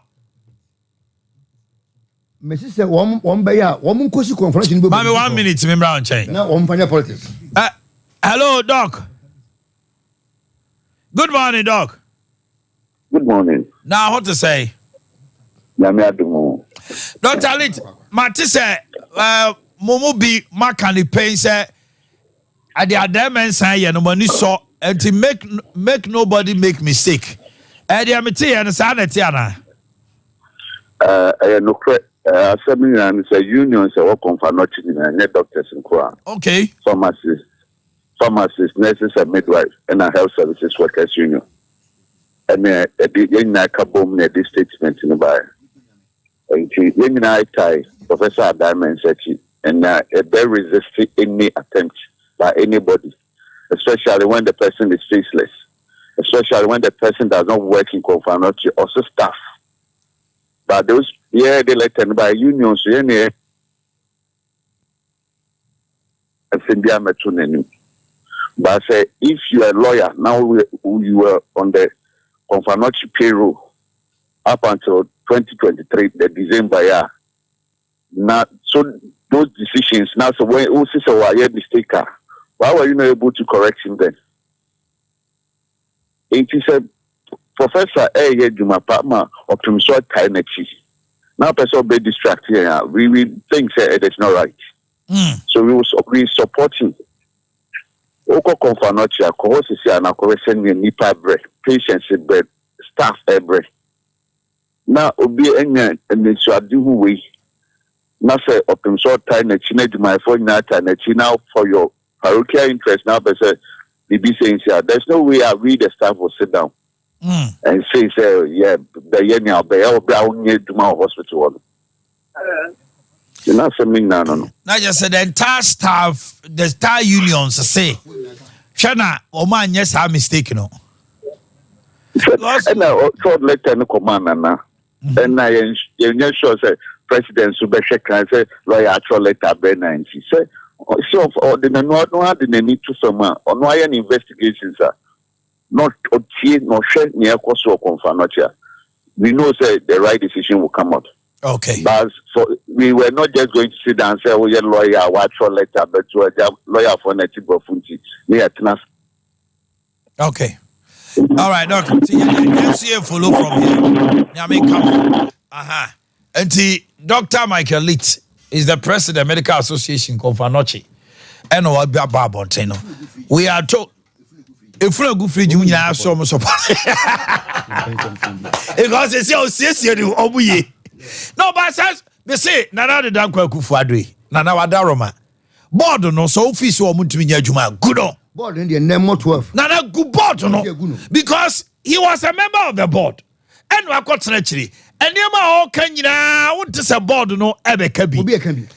Messi say one by ya one nkosi Confanochi ni. Mami 1 minute me brown chain. Na one fanya politics. Hello doc. Good morning doc. Good morning. Now what to say? Yami adumo. Dr. Lit, Mati say Momo be makani pain say at the Adam say no money so and to make nobody make mistake. The amity and sanity ana. No assembly and say unions are working for nothing and doctors in Kura. Okay. Pharmacists, nurses and midwives and health services workers union. And the kabom this statement in the bar. And I tie Professor Diamond Sechi and they resist any attempt by anybody, especially when the person is faceless, especially when the person does not work in Confanochi, also staff. But those, they elected by unions, but say if you are a lawyer, now you were on the Confanochi payroll up until 2023, the December year. Now, so those decisions, now, so when also say, why you mistake, why were you not able to correct him then? It is a Professor A. Jumapama of Promotional now, person be distracted here. We think it is not right. So we support him. Oko Confanochi, Kohosisi, and Akoreseni, Nipa bread, patience bread, staff bread. Now, Obi Enya and the Swadu way. Now, say, Optimsort time, my phone now for your parochial interest. Now, person, be saying, there's no way the staff will sit down. And say, yeah, the Yenya Abia Brown near to my hospital. You're not saying no. Now, just said the entire staff, the entire unions say, Shana, Oman, yes, I'm mistaken. And I told Lieutenant Commander, and I am sure, say, President Subesha can say, lawyer, actual letter, Ben, she said, so, or the no, didn't need to some on why an investigation, sir. Not nor share near Kosovo Confanocha. We know say the right decision will come out. Okay. But we were not just going to sit down and say, oh, yeah, lawyer, watch for letter, but to a lawyer for native of Funchi. Okay. All right, Doctor. Let's see a follow from here. Yeah, come. And Dr. Michael Litt is the president of the Medical Association Confanochi. And we are told. If we go free, you know, so much support. Because they say, oh, obuye. No, but says they say, Nana the Danko Kufuadri, Nana Wadaroma. Board no, so office or Mutuminia Juma, good on. Board in the name of 12. Nana good board no, because he was a member of the board. And we got naturally. And you all can you now want to say board no, Ebe Kabi.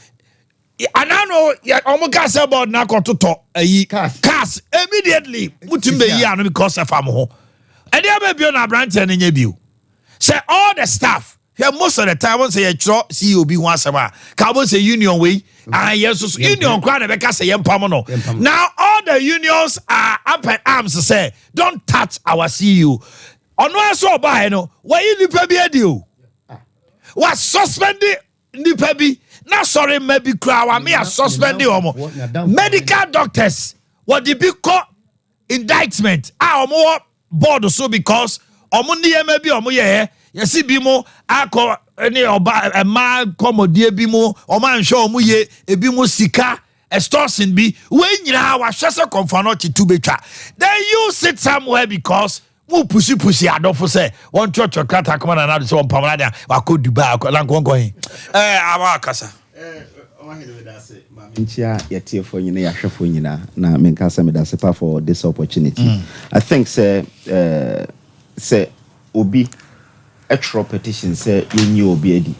And I know almost about now to talk cast immediately put him the because of home. And there may be on a branch and in your view. Say all the staff here most of the time when say a COB once a while. Carbon say union way and yes union crowd because say permanent. Now all the unions are up in arms to say don't touch our CEO. On one so by no why you nipa deal was suspended nipa bi. Now, sorry, maybe crowd. Me, I suspended medical doctors. What the big indictment? More board so because Omundi maybe Omuye. You see, bimo. I call any a man come or dear bimo. Oman show Omuye. A bimo sika. Extortion be when you know I just a confanochi to be tra. Then you sit somewhere because. Who pushy I don't say one church or cat come on another so Pamada I could do back along going. Awakasa. Inchia yet for you na for you na menkasa me that's for this opportunity. I think say obi extra petition say you obi edi.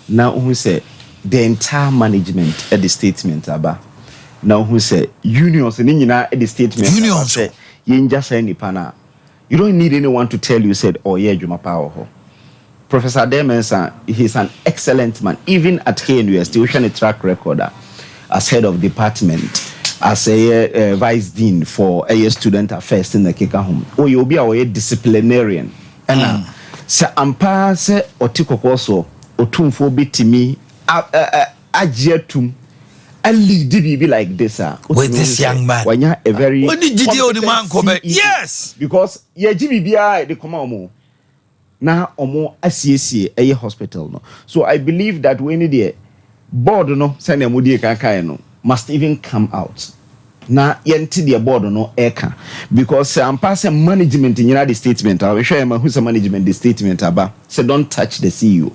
Now who say the entire management at the statement aba. Now who say unions in at the statement unions say you just say ni pana. You don't need anyone to tell you, said, oh, yeah, Juma Power. Professor Demensa, he's an excellent man. Even at KNU, still showing a track record as head of department, as a vice dean for a student affairs in the Kika home. Oh, you'll be a disciplinarian. And Sir Ampa se Otiko Koso, Otumfo bitimi, Ajetum. A lead be like this, with this young man. When you're a very when did you the man come back? Yes, because yeah, GBBI the command. na omo asiesie eye hospital no. So I believe that we need the board no send emudi kankan no must even come out. Na yenti the board no eka because I'm passing management in the statement. I will show you who's a management the statement aba. Say don't touch the CEO.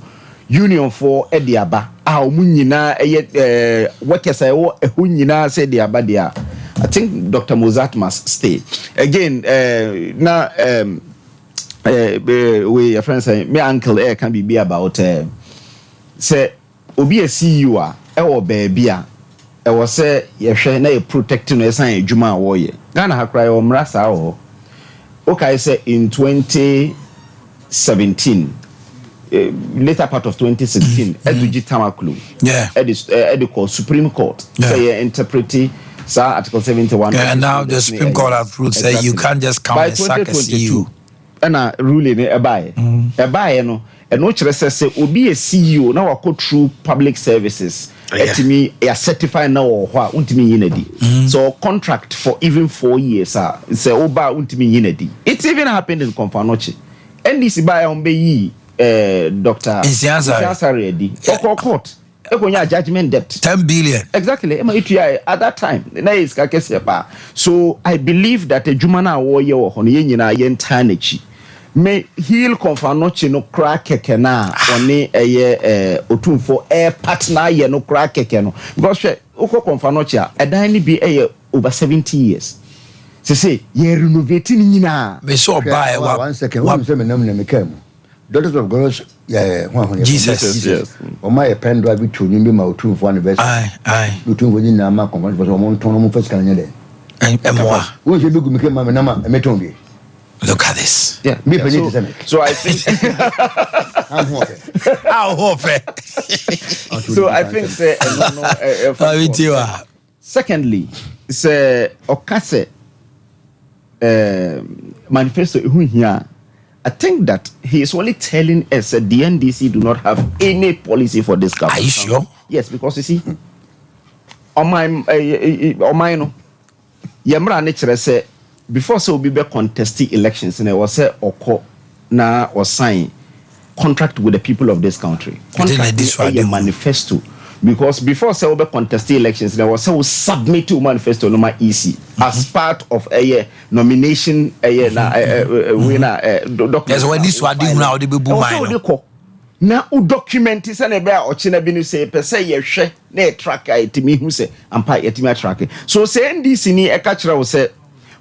Union for Ediaba. Munyina workers I hunyina said the abadia. I think Dr. Mozart must stay. Again, now we your friends say my uncle can be about say obi a CEO or baby I was say yehwe na protecting no san adwuma a wo ye Ghana ha kra o mrasa o okay say in 2017 later part of 2016 eduji tamaklu called Supreme Court say interpreting Article 71 and now the Supreme Court has ruled say you can't just come and sack a CEO and a ruling ebaye no and no chere say obi a CEO na wako through public services etimi a certified now or what untimi yinedi so contract for even 4 years say oba untimi yinedi. It's even happened in Konfanoche NDC by on be Dr. Isiansari edi court ekonya judgment debt 10 billion exactly at that time na is ka kese pa. So I believe that a jumana wo ye wo hono yenyina ye ntanachi me heal Konfanoche no crack keke na oni eye otumfo partner ye no crack keke no because uko Konfanoche a dan ni bi eye over 70 years say ye renovate ni nyina me so buy 1 second one say me nam na me kam Daughters of God Jesus yes o my pen drive to you be my otumfo anniversary aye otumfo ni na ma Konfanoche because o mon ton mo Fiscal nyede moi wo je be gu me kam ma na ma me ton bi. Look at this. Yeah, so I think so I think secondly say okase manifesto here. I think that he is only telling us that the NDC do not have any policy for this government. Are you sure? Yes, because you see on my no yemra nature say before so we be contesting elections and it was say oko na or sign contract with the people of this country. Contract this manifesto because before say we be contesting elections there was say we submit to manifesto no EC as part of a nomination na winner there's when this one now the be boom na u document is na be a ochina bi no say per say ye hwe na e track itimi hu say ampa yetimi track so say NDC ni e ka kire wo say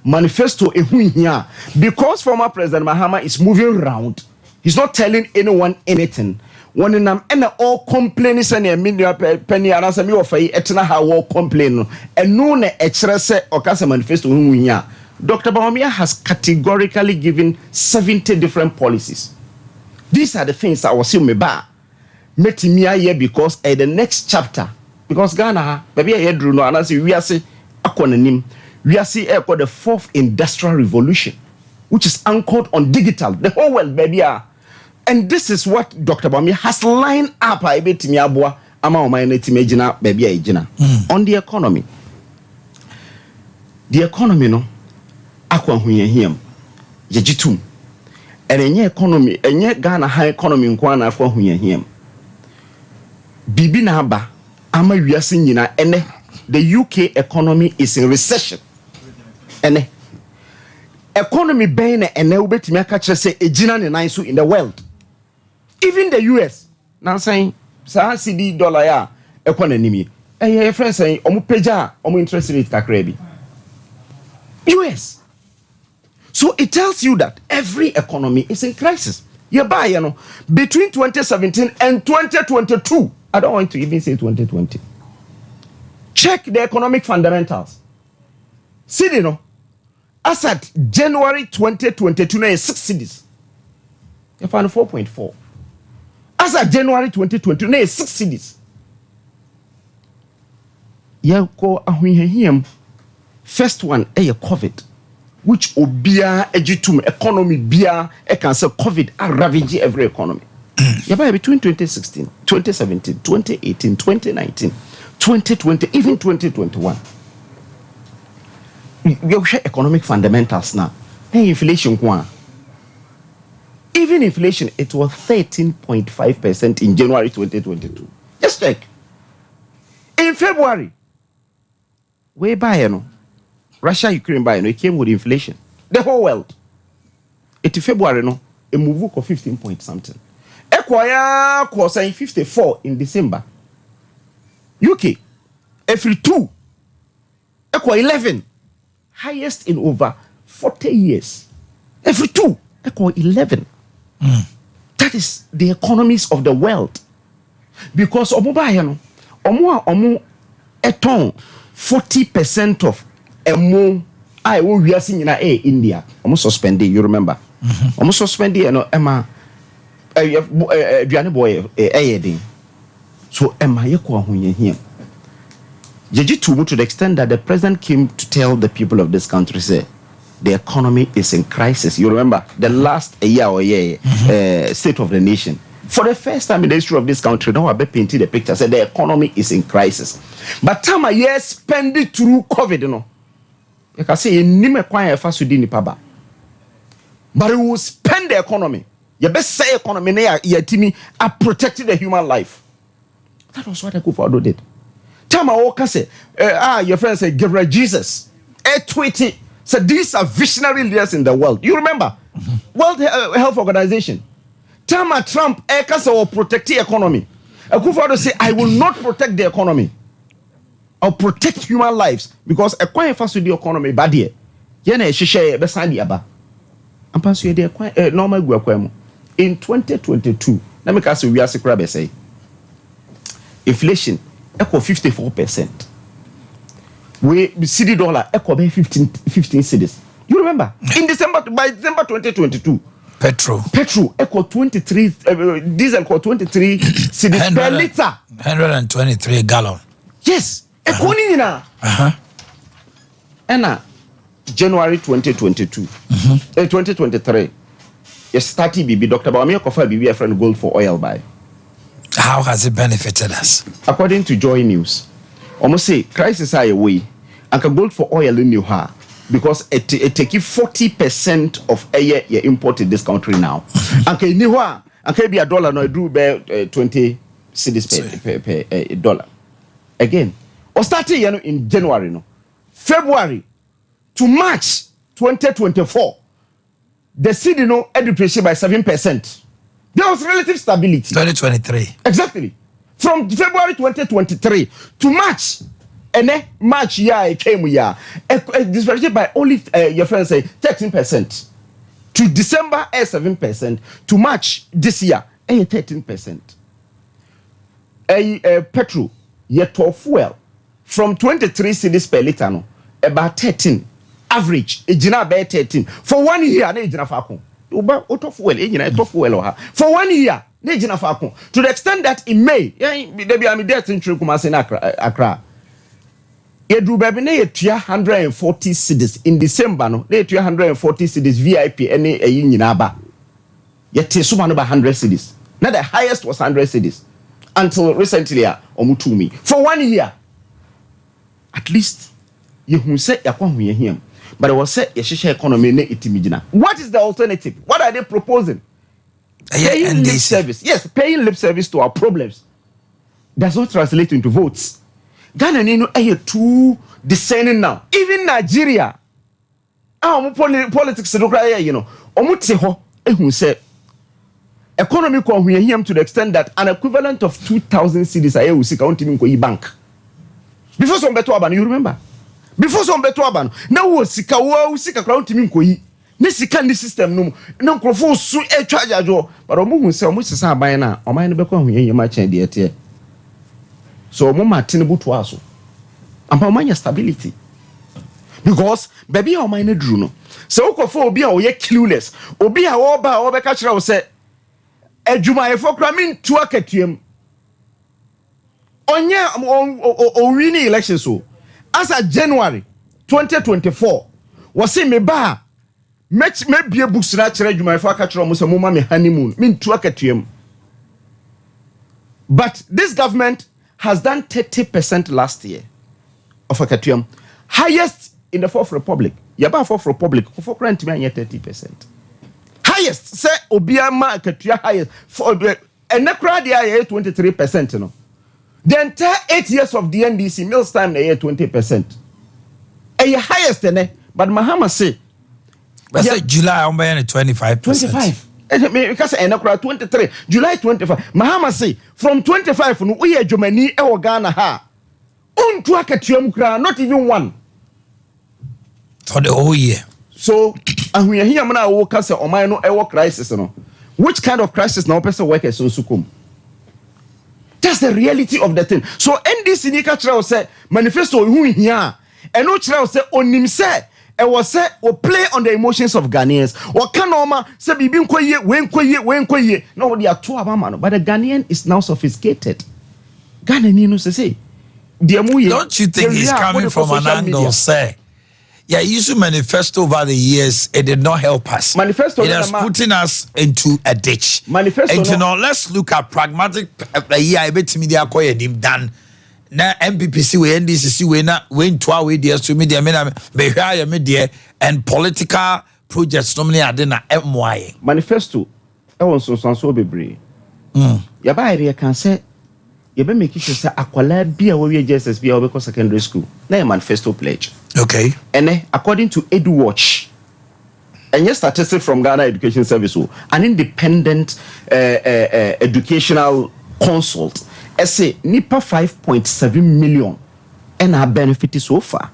manifesto ehu here because former President Mahama is moving around. He's not telling anyone anything. When in all complaining and a million penny and answer me of a etna how complain and no ne say or cast manifesto here. Dr. Bawumia has categorically given 70 different policies. These are the things I was saying me ba met me here because at the next chapter because Ghana baby I drew no and we are say akonanim we are seeing the fourth industrial revolution, which is anchored on digital. The whole world, baby. And this is what Dr. Bawumia has lined up on the economy. The economy, no, akwa him, yejitum. And any economy, any Ghana high economy in Kwana akwa him. Bibi na ba, ama wiase nyina ene. The UK economy is in recession. Ene economy ben ene ubetimi aka kire say ejina ne nan so in the world. Even the US now saying sa CD dollar ya economy your friend saying omo peja omo interest rate kakra bi US. So it tells you that every economy is in crisis. You buy you know between 2017 and 2022. I don't want to even say 2020. Check the economic fundamentals. See you know as at January 2022, now 6 cities. You find 4.4. As at January 2022, now 6 cities. You go ahuyehiem. First one, COVID, which obia ejitum economy bia can say COVID ravage every economy. You buy between 2016, 2017, 2018, 2019, 2020, even 2021. We have economic fundamentals now. Hey, inflation kwa. Even inflation, it was 13.5% in January 2022. Just check. In February, we buy, Russia, Ukraine buy, it came with inflation. The whole world. In February, a move of 15 point something. Equia was saying 54 in December. UK, every 2. Equia 11. Highest in over 40 years. Every 2. Equia 11. That is the economies of the world. Because omo eton 40% of emo I will be asking in India. Almost suspended, you remember? Almost suspended, Emma. Boy, so Emma, you here. To the extent that the president came to tell the people of this country, say, the economy is in crisis. You remember the last State of the Nation. For the first time in the history of this country, now I've painted the picture, said the economy is in crisis. But time a year spend it through COVID, you can say you acquire fast within the paba. But it will spend the economy. You best say economy are protecting the human life. That was what the Kufuor did. Time I walk say, your friend said, give her Jesus. Tweety. So these are visionary leaders in the world. You remember? World Health Organization. Time Trump will protect the economy. Kufuor say, I will not protect the economy. I'll protect human lives because a quite fast with the economy bad here. Yena share beside the aba. And pass you the normal guaquemo. In 2022, let me ask you, we are secret say inflation equal 54%. We city dollar equal 15 cities. You remember? In by December 2022. Petrol equal 23 diesel equal 23 cities per liter. 123 gallon. Yes. And January 2022, 2023, you started BB Dr. Bawumia Kofa BB a friend gold for oil buy. How has it benefited us? According to Joy News, almost say crisis are away and can gold for oil in New Ha because it take 40% of air you import in this country now. And can New Ha and can be a dollar no do bear 20 cedis per dollar. Again. Or starting in January, February to March 2024, the city depreciated by 7%. There was relative stability. 2023. Exactly. From February 2023 to March, and then March came depreciated by only your friends say 13%. To December 7%. To March this year 13%. Petrol yet fuel. From 23 cedis per liter, about 13 average. Ejina about 13 for 1 year. Ne ejina fakon. Uba otofuel. Ejina otofuel oha for 1 year. Ne ejina fakon. To the extent that in May, debi ami death in Kumasi na Accra. Yedru baby ne yetua 140 cedis in December no. Ne yetua 140 cedis VIP ene nyina aba. Yete suma no ba 100 cedis. Now the highest was 100 cedis until recently omutumi for 1 year. At least you say him, but I was say a economy itimijina. What is the alternative? What are they proposing? Paying lip service. Yes, paying lip service to our problems does not translate into votes. Ghana are too discerning now. Even Nigeria, politics say economy to the extent that an equivalent of 2,000 cedis a year counting in bank. Before some beto aban, you remember? Before some beto aban, now was sika crown team koi. Ne sika ni system no crofo su e charge ajo. But omo say omo sisa aban na, oman no be ko ahun yema chen de ete. So omo Tinubu to aso. Ampa oman stability. Because baby oman no dru no. So okofo obi a oye clueless. Obi a wo ba wo be ka kire wo say adwuma e fokra min tu akatuem. Winning election so as of January 2024 was say me ba maybe a books na chere adwuma fa ka chere mo say mo ma me honeymoon me ntu akatuem. But this government has done 30% last year of akatuem, highest in the Fourth Republic. Yaba Fourth Republic for grant me 30%. highest say obiama akatua highest for and crowd there 23% no. The entire 8 years of the NDC meals time they 20%. A highest but Mahama say but say July I'm buying 25%. 25. Because and crowd 23 July 25. Mahama say from 25 no we Germany e Ghana ha. Untu akatua kra not even one for the whole year. So and we hear na wo ka say oman no e crisis no. Which kind of crisis now person workers so sukum? That's the reality of the thing. So NDC nika chira say manifesto hu hia and no chira say onim say e was say o play on the emotions of Ghanaians. O ka normal say bibi nkoye we nkoye no they are two abama no but the Ghanaian is now sophisticated. Ghanaian no say don't you think it's coming from an angle say yeah, use manifesto over the years, it did not help us. Manifesto it has putting us into a ditch. Manifesto and no, let's look at pragmatic I bet me they are quite done. Now MPPC we NDCC we na we 12 we there to media be hire media and political projects normally are then MY. Manifesto e won so bebre. Ya ba area can say you be make sure say akwala bia we JSS bia we secondary school. Na manifesto pledge. Okay. And according to EduWatch, and yes, statistics from Ghana Education Service, an independent educational consult, say nipa 5.7 million and are benefited so far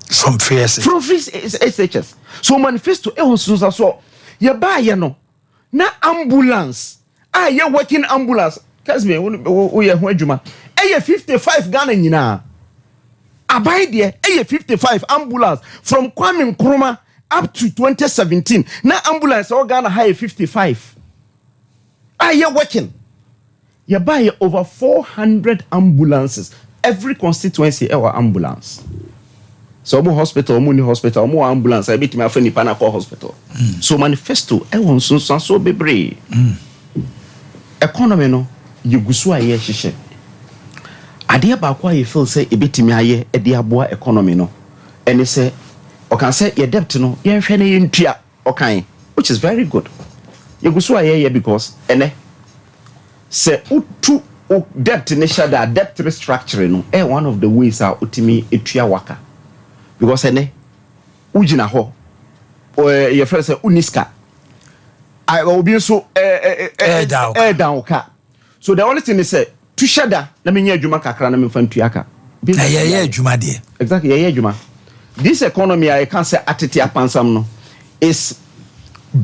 from free SHS. So manifesto so you buy no na ambulance. You working ambulance. Cause me we 55 Ghana nyina. Abide there, 55 ambulance from Kwame Nkrumah up to 2017. Now ambulance all Ghana high 55. You working? You buy over 400 ambulances. Every constituency our ambulance. So more hospital, more ambulance. I bet me after Nipana call hospital. So manifesto, so bebre. Economy no, you gusua ye shishe. Adia ba kwa you feel say ebetimi aye e de aboa economy no ene say o kan say your debt no ye hwe na ye ntua o kan which is very good you go so aye because ene say utu debt ne shada debt restructuring no one of the ways are utimi etua waka because ene ugina ho o your friend say uniska I will be so down ka so the only thing is say to shada na menye adwuma kakra na memfa ntuaka na ye adwuma de exactly ye adwuma this economy I can say atete apansam no is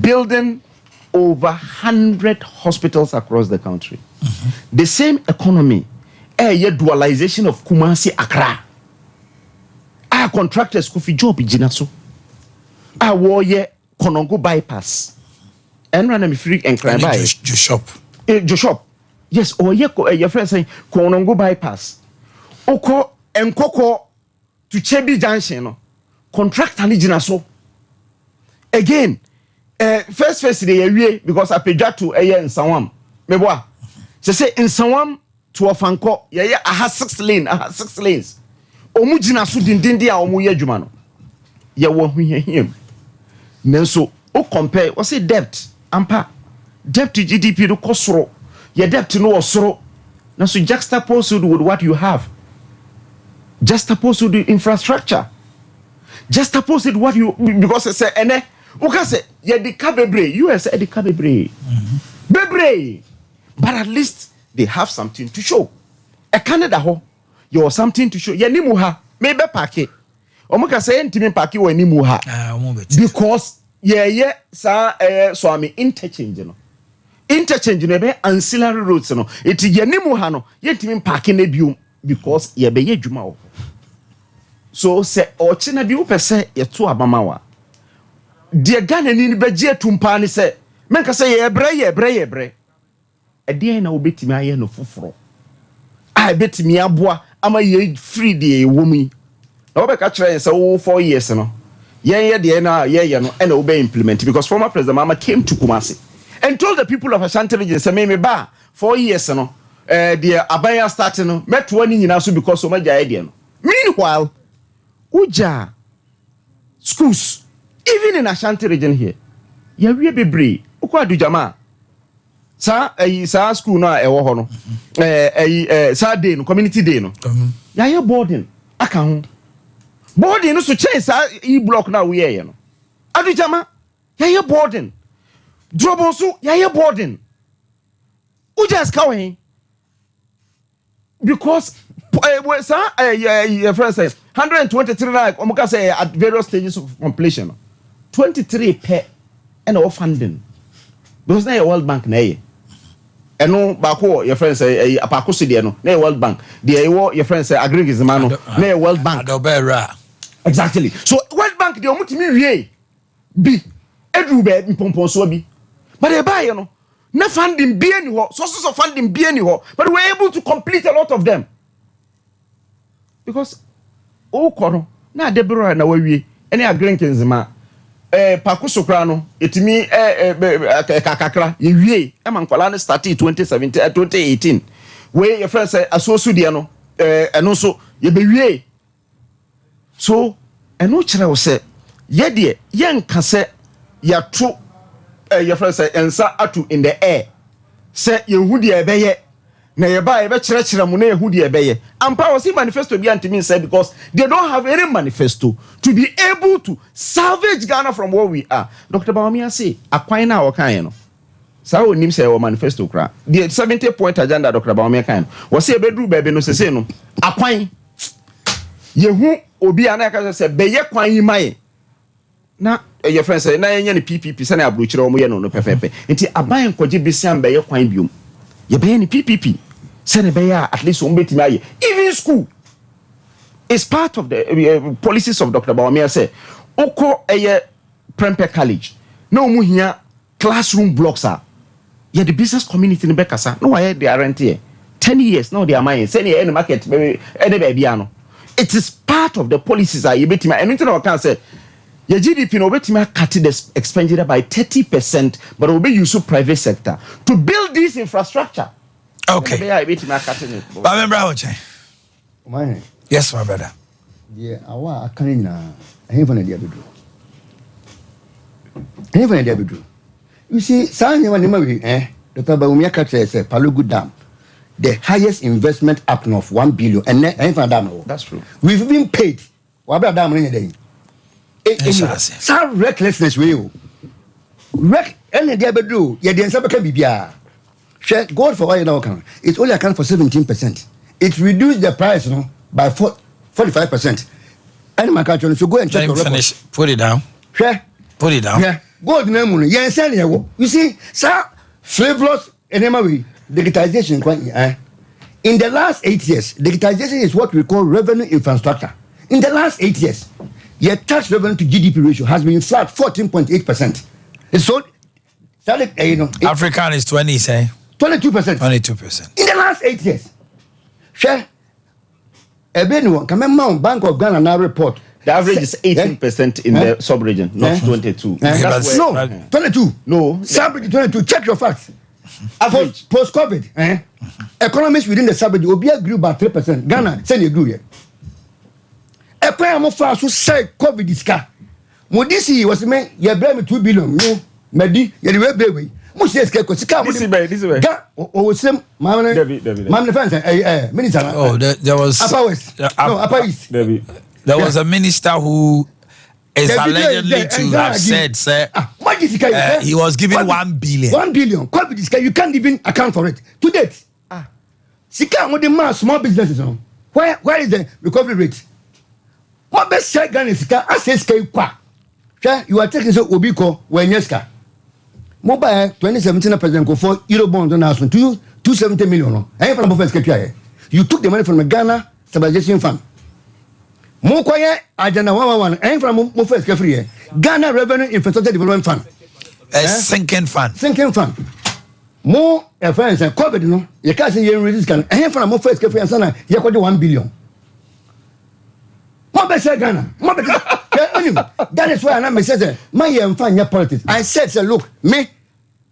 building over 100 hospitals across the country. The same economy ye dualization of Kumasi Accra our contractors could fi job gina so our ye Konongo bypass and run me free and cry by Joshop. Yes, or your friend saying Konongo bypass. Oko enkoko to Chebi Junction. No. Contract and so. Again, first day because I paid to a year in Sawam. Meboa. She say in Sawam to a fanko, I have 6 lanes. Omujina su dindindia omuye jumano. Ya wo him. Nenso o compare what's it debt? Ampa. Debt to GDP do kosoro. Your debt no osoro. Now so juxtaposed with what you have. Juxtaposed with the infrastructure. Juxtaposed with what you because I say ene uka say ye de kabebre US de kabebre. Bebre. But at least they have something to show. A Canada ho you have something to show. Ye nimu ha maybe parke. Omuka say ntimi parke we nimu ha. Because ye sa so am interchange no. Interchange no be ancillary roads no it yanimu ha no yentimi parking na biom because ye be adwuma wo so se ochi na bi wo pese ye to abama wa de Ghana ni be je tumpa ni se menka se ye bre e de na obetimi aye no foforo a betimi aboa ama ye free de womi na obeka kire se wo 4 years no ye de na ye no e na obe implement because former president Mama came to Kumasi and told the people of Ashanti region say me ba 4 years no the Abia starting no metro ni nyina so because so maja idea no meanwhile uja schools even in Ashanti region here ya wie bebre ukwa dujama sa school no e wo ho no sa day no community day no ya ye boarding aka ho boarding no so change sa e block na we ye no adujama ya ye boarding drobo so ya ye boarding ujas ka we because your friend says 123 like omuka say at various stages of completion 23 per and of funding because na World Bank na ye eno bako your friend say apako cedi no na World Bank dey your friend say aggregate man no na World Bank exactly so World Bank dey omutimi wie bi edru be mpompon so bi but e buy no na funding bi ani ho sources of funding bi ani ho but we were able to complete a lot of them because okoro na debro na wawie ene agrenkins ma pakosokra no etimi kakakra ye wie e man kwala no start 2017 2018 we your friend say asosu de no eno so ye be wie so eno kire wo se ye de ye nka se ya to your friend say ensa atu in the air say ye hu de ebeye na ye ba ye be kire mu na ye hu de ebeye ampa was manifesto bi antimi say because they don't have any manifesto to be able to salvage Ghana from where we are. Dr. Bawumia say akwan na wo kan no sa wo nim say wo manifesto kra the 70-point agenda Dr. Bawumia kan wo say be duru bebe no sese no akwan ye hu obi anaka say be ye kwan yi mai na your friend say na yenye ni PPP say na abrochire wo mo ye no no pepepe nti aban koje bisiam be ye kwan biom ye be ye ni PPP say na be ya at least wo betimi aye even school is part of the policies of Dr. Bawumia say oko eye Prempeh College no mu hia classroom blocks are ye the business community in Bekasa no why they aren't here 10 years now they are mine say any market any baby ano it is part of the policies are you betimi and internal can say your GDP no betimi cut the expenditure by 30% but will be used private sector to build this infrastructure. Okay. Yes, my brother. Yeah, I can't even do. You see, Sanya Dr. Bawumia says Palugu Dam, the highest investment up of 1 billion, and dam. That's true. We've been paid. What about dam in a day? Some recklessness will. Any day do, yet the answer can be God for all you know, it only account for 17%. It reduced the price, by 45%. And my country, so go and check your finish. Put it down. Sure. Put it down. Yeah. God name. Yes, you see, sir, flavorless enemy digitization. In the last 8 years, digitization is what we call revenue infrastructure. In the last 8 years, your tax revenue to GDP ratio has been flat 14.8%. It's so African is 20, say 22%. 22%. In the last 8 years. Sure. Bank of Ghana now report the average is 18% in the sub-region, not 22. No, 22. No, sub-region 22. Check your facts. Average post-COVID, economies within the sub-region Abia grew by 3%. Ghana say you grew here. Ekwan fast so say COVID is car. Modisi was me you blame 2 billion. No, Medi you the way. This way. Ga o same minister. Oh, there was Upper West. No, Upper East. There was a minister who is allegedly to have said, sir, he was given 1 billion. 1 billion. COVID, you can't even account for it. To date. Sika with the mass small businesses. Where is the recovery rate? What best say Ghana Sika? I say Sika. You are taking so Obiko when Yeska. Mobile 2017 president go for Eurobond announcement 270 million. You took the money from the Ghana Stabilization Fund. Mo kwaye agenda 111 and from mo first free Ghana Revenue Infrastructure Development Fund. A sinking fund. Sinking fund. Mo friends and COVID no. You can't say you release Ghana. And from mo first free and sana you got 1 billion. Mo be say Ghana. Mo be that is why I said my find politics. I said look, me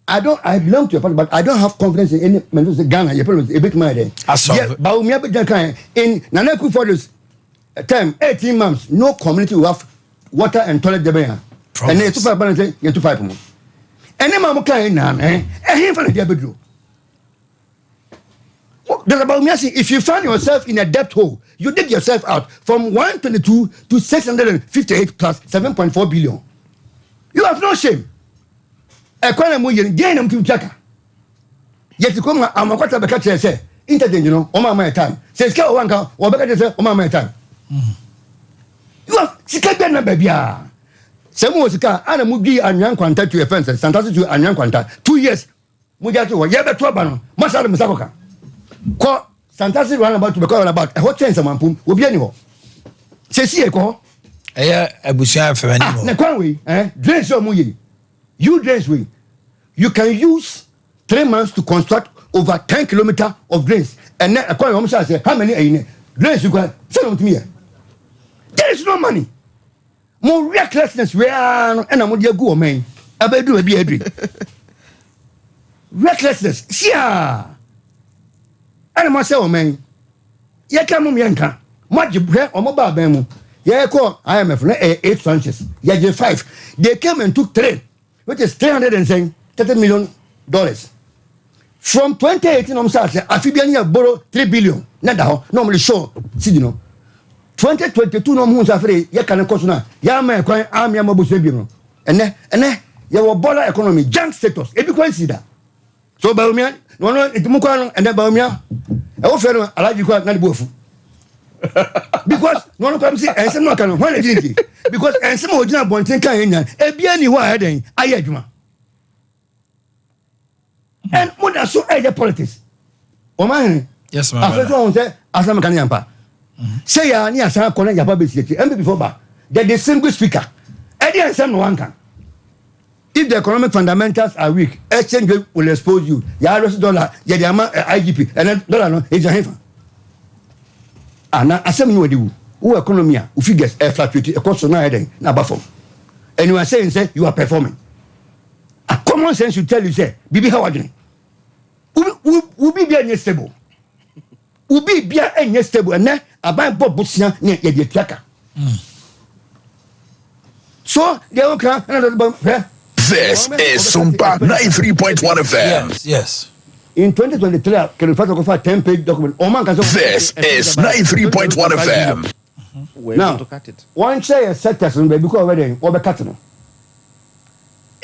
I belong to a party, but I don't have confidence in any members of Ghana. You probably a bit mad. Yeah, but we have in Nanaku for this time 18 months, no community will have water and toilet debate. And they 2 5 balance, you 2 5 more. Any mamma can now, eh? A him for the bedroom. There's about me. If you find yourself in a debt hole, you dig yourself out from 122 to 658 plus 7.4 billion. You have no shame. A corner million gain them to Jacka. Yet to come, I'm a quarter of a catcher say, Interden, you know, on my time. Says, Go one cow, or better say, on my time. You have Sika baby. Some was a car, and a Mugi and young quanta to your fence, and Santas to and young quanta. 2 years. Mugato, Yaba Twabano, Masala Musaboka. Ko Santas run about to be called about a hot chance of Mampum will be anyhow. Says here, call. A bushia for any more. Quanway, drains your muyi. You drains we. You can use 3 months to construct over 10 kilometers of drains. And then a coin almost say, how many drains you got? Send them to me. There is no money. More recklessness, we are, and I'm with your go, man. I better do a beer drink. Recklessness, yeah. And I must say, man, you can't move yanka. Much bread or mobile bamboo. Yeah, call IMF 8 tranches. Yeah, 5. They came and took 3, which is $330 million. From 2018, I'm sorry, Afibiania borrow 3 billion. Not normally sure. See, you know. 2022, no moons afraid. Ya can cost now. Ya may acquire army Mabusebino. And then, you were border economy, junk status. If you consider. So, Baumia, no, it's Mukano and then Baumia. I offer I like you quite not both. Because no one comes and some not can when because and some original Bontin can a Biani wire, I had and what are so other politics? Omanhene. Yes, ma'am. As I'm can yampa. Say ya near San Connect Yapa and before back. That the single speaker. Eddie and some one can. If the economic fundamentals are weak, exchange rate will expose you. $, ya the amount IGP, and then dollar is a heifer. And now, as some you who economy, who figures a fluctuate a cost of no heading, now perform. And you are saying, say, you are performing. A common sense should tell you, say, Bibi, how are you? Will be bien stable. Will be bien stable, and then a bank bob bussian near the tracker. So, they will come another. This is Sompa 93.1 FM. Yes. In 2023, can you first of all 10-page document? This is 93.1 FM. Now, one say a sector because already over cutting.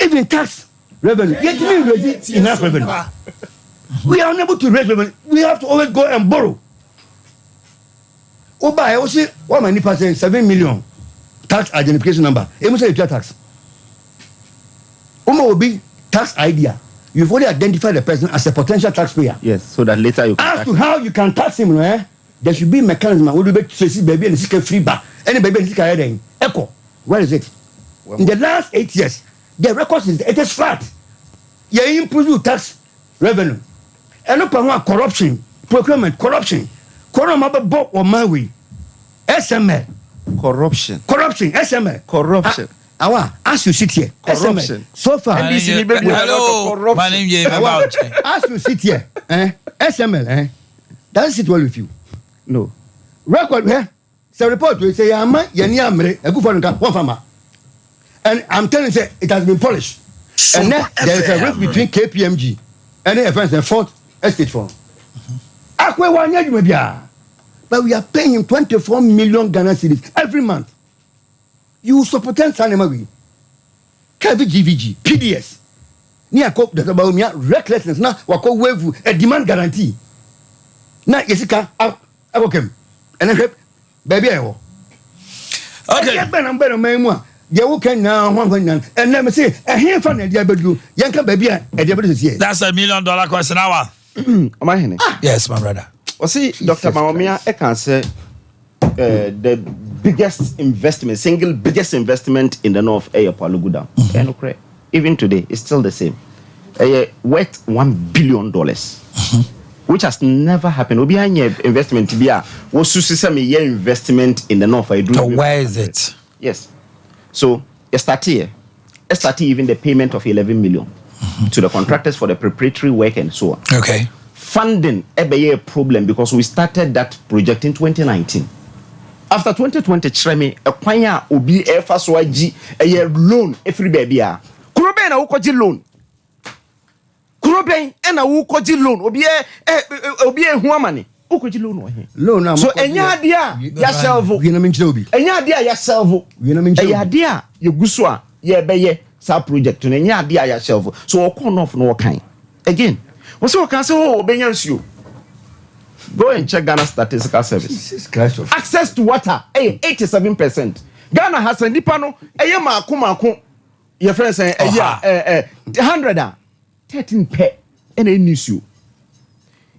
Even tax revenue, yet we raise enough revenue. We are unable to raise revenue. We have to always go and borrow. Oba, I also what many percent 7 million tax identification number. Emu say you tax. Omo will be tax idea. You've already identified the person as a potential taxpayer. Yes, so that later you can as to how you can tax him, there should be a mechanism. Will be to baby and seek a free bar. Any baby and seek a echo. Where is it? Well, in the last 8 years, the record is it is flat. You improve tax revenue. And no problem corruption, procurement, corruption. Corruption or my way. SML. Corruption, SML. corruption. As you sit here, corruption. SML. So far, hello, my name is as you sit here, SML, does it well with you? No. Record here. So report we say Yama Yaniamre, a good one farmer. And I'm telling you, it has been polished. And then there is a rift between KPMG and the offense and Fourth Estate Fund. Akye 1 year maybe. But we are paying him 24 million Ghana cedis every month. You support Sanemawi. KVGVG, PDS. Near cope that about me recklessness now wako wave a demand guarantee. Now Jessica I okay. And I baby I will. Okay. I'm better my you can now and let me say a hand from the diabetes. Yanka baby a diabetes. That's $1 million question hour. Omanhene. Yes, my brother. Well, see, Dr. Maomia, I can say the biggest investment, single biggest investment in the North Paluguda. Even today, it's still the same. Worth $1 billion, which has never happened. Obi anye investment to be a was susisame year investment in the North. So where is it? Yes. So start even the payment of 11 million to the contractors for the preparatory work and so on. Okay. Funding a problem because we started that project in 2019. After 2020, Chreme, a kwanya obi efa so agi a loan every baby a. Kurobe na ukoji loan. Robin and a woo koji loan, obi huamani, ukoji loan or him. Loan, so enya dia, yourself, enya dia, yourself, enya dia, you guswa, ye beye, sa project, and enya dia yourself. So, corn off no kind. Again, what's your cancer? Oh, Benyans you. Go and check Ghana Statistical Service. Access to water, 87%. Ghana has a nipano, your friends say, 100, 13 pe, and a news you.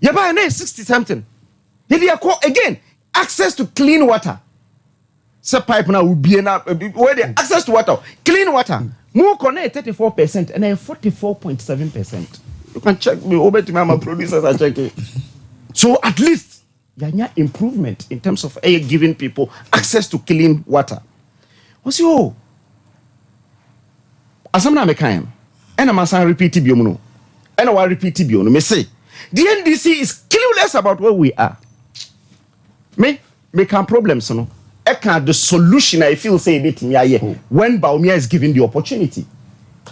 You buy a 60 something. Again, access to clean water. So pipe now will be enough. Where the access to water, clean water, more connect 34% and then 44.7%. You can check me over to my producers are checking. So at least there improvement in terms of giving people access to clean water. What's your? Asamna mekayem. And I'm saying repeat biomuno. And I repeat biomuno. Me say the NDC is clueless about where we are. Me can problems no. The solution I feel say bit me when Baumia is given the opportunity.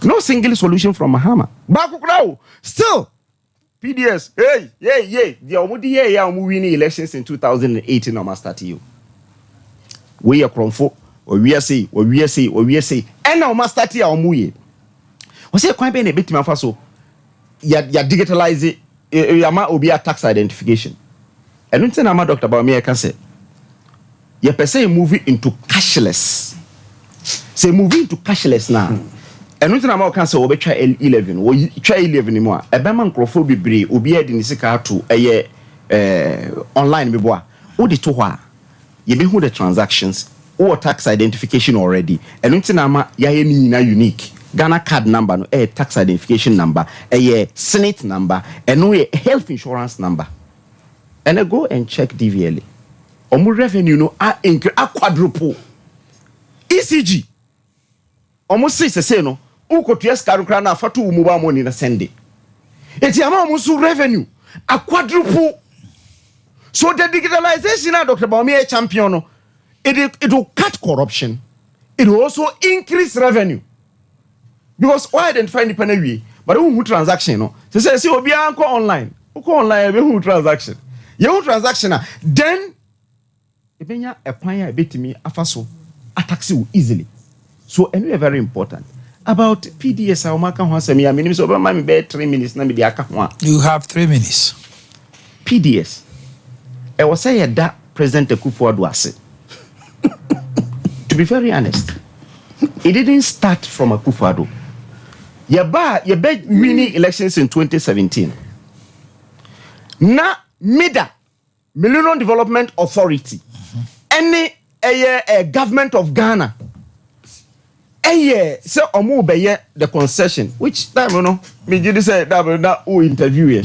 No single solution from Mahama. Baku still. PDS, hey, the Omudi are winning elections in 2018. I must start you. We are Cronfo, or we are say, and now must start here. Omuye. Was it quite a bit my faso? Ya digitalize it. Yama Obia tax identification. And don't say I'm a doctor about me. I can say, ya per se moving into cashless. Say moving to cashless now. And nothing about cancer will be try 11 or try 11 anymore. A Baman Crophobi, Obi in the Sika to a online beboa. Or the Toha. You be who the transactions or tax identification already. And nothing ama Yaini unique. Ghana card number, a tax identification number, a Senate number, and no a health insurance number. And I go and check DVLA. Omu revenue no a quadruple. ECG. Almost say no. Uko tuyas karukra na fatu umuba money na sende. Eti ama musu revenue a quadruple. So the digitalization of Dr. Baumia a champion. It will cut corruption. It will also increase revenue. Because why identify the penalty? But who transaction no? So say obi anko online. Uko online who transaction. You transaction then ebenya epanya ebetimi afaso attack you easily. So anyway, very important. About PDS, I mean, so about 3 minutes. You have 3 minutes. PDS. I was saying that President Akufo-Addo was. To be very honest, it didn't start from Akufo-Addo. You bet mini elections in 2017. Na MIDA, Millennium Development Authority, any a government of Ghana. So omu beye the concession, which time you know, me just say that who interview ye.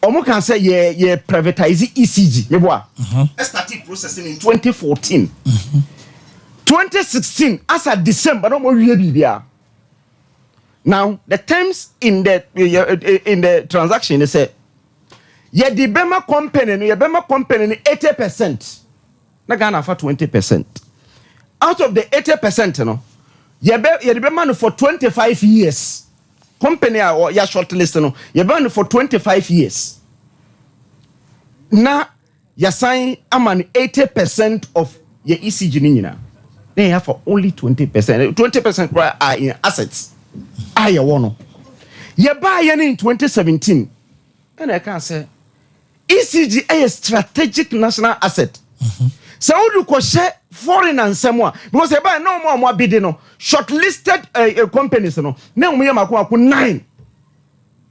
Omu can say ye privatize ECG. Me boa. Started processing in 2014. 2016 as at December no more bibia. Now the terms in the transaction they say ye the Bema company 80%. Na Ghana for 20%. Out of the 80%, you know, you be man for 25 years. Company or your shortlist, you know, you be for 25 years. Now, you sign an 80% of your ECG nina. They have for only 20%. 20% are in assets. I want. You buy in 2017, and I can say ECG is a strategic national asset. So you could share foreign and someone because they buy no more bidding no shortlisted companies no na we am 9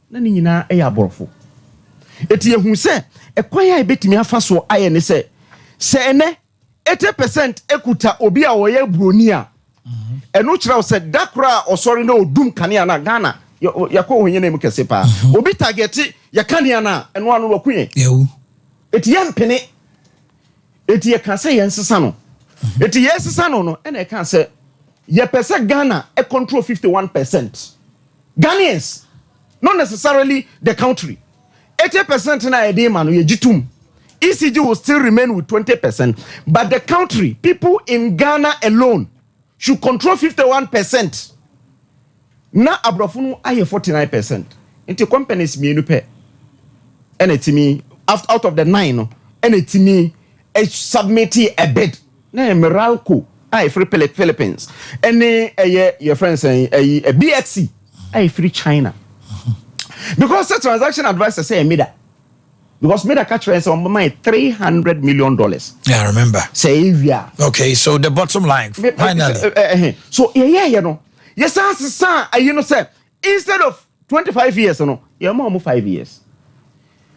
na ni nyina e ya borofo eti ehun se ekwaya ebetimi afa so aye ne se ene 80% ekuta obi a wo ye broni a eno kira se dakra osori na odum kane na Ghana yakọ ohunye na emukese pa obi target yakane na eno anu wakunye eti yampene eti ye kan say yensesa no eti yensesa no and I can say ye pese Ghana e control 51%. Ghanaians, not necessarily the country. 80% na ede man ye jitum. ECG will still remain with 20%, but the country, people in Ghana alone should control 51%. Na abrofunu aye 49%. into companies me pay. And it's me out of the 9 no, and it's me submit a bid. Na Meralco, I free Philippines. And your friends saying a BXC, I free China. Because the transaction advisor say me that. Because me that catch on my $300 million. Yeah, I remember. Say yeah. Okay, so the bottom line finally. So you know. Yes, sir. You know, sir. Instead of 25 years, no, you're more 5 years.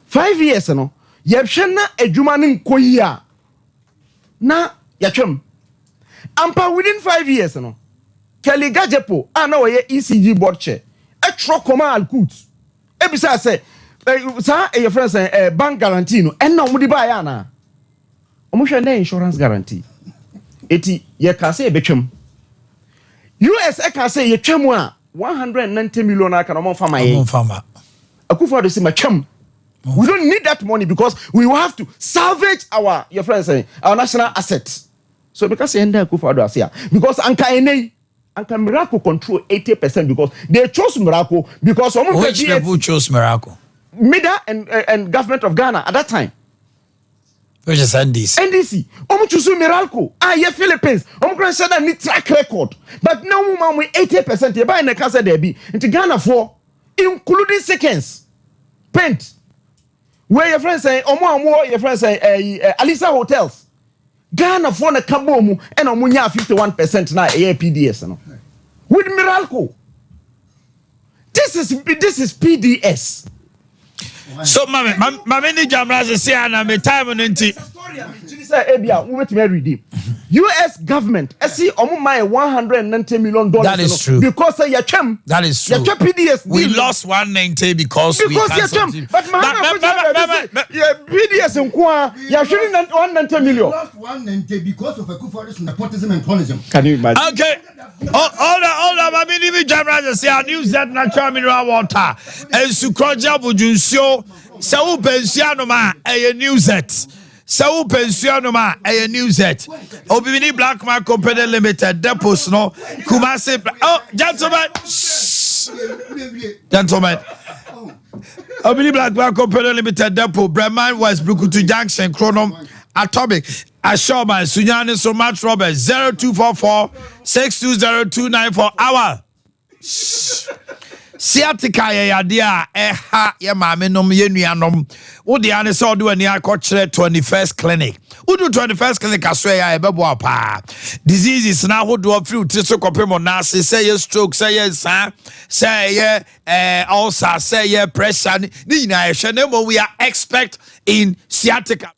5 years, no. You've shown a Jumanin Koya. Na yachum. Ampa within 5 years, no. Kelly Gajepo, I know a ECG board chair. A trocoma al goods. Ebisa say, sir, your friends say bank guarantee no, and no mudi bayana. Omusha na insurance guarantee. Eti ye can say betwem. US I can say ye twem 190 million aka no farmer. Akufo say matwem. We don't need that money because we will have to salvage your friends say our national assets. So because you end up because Anka Miracle control 80% because they chose Miracle because which people chose Miracle? Mida and government of Ghana at that time. Which is NDC. Choose Miracle. Yeah, Philippines. Going to need track record. But now we 80%. You buy in the casa there be into Ghana for including seconds. Paint. Where your friends say your friends say Alisa Hotels. Ghana for the Kabomu and Omunya 51% now PDS no. With Miracle. This is PDS. So mama Jamra say na me time no nti. Abia we wait me redeem. US government see my $190 million. That is true. Because you twem. That is true. PDS we lost 190 because we canceled. But PDS nko you shouldn't $190 million. Lost 190 because of Akufo's nepotism and cronyism. Can you imagine? Okay. All the mama Jamra say I use that natural mineral water and sukroja bujunso se u pensiano ma e news set. So pension ma a new set. Obini Black Man Company Limited depots no Kumasi. Oh, gentlemen. Obini Black Man Company Limited depot Bremen West Brukutu Junction Chronom Atomic Ashoma Sunyani so much Robert 0244 620 hour. Siatica ya ha ya mame nom ye nuanom wo de ane se odo ani akokire 21st clinic wo do 21st clinic aso ya ebebo apa diseases na hodo free tiso kopemo na say ye stroke say ye san say ye ulcer say ye pressure ni nyina ye hwe na mo we are expert in sciatica.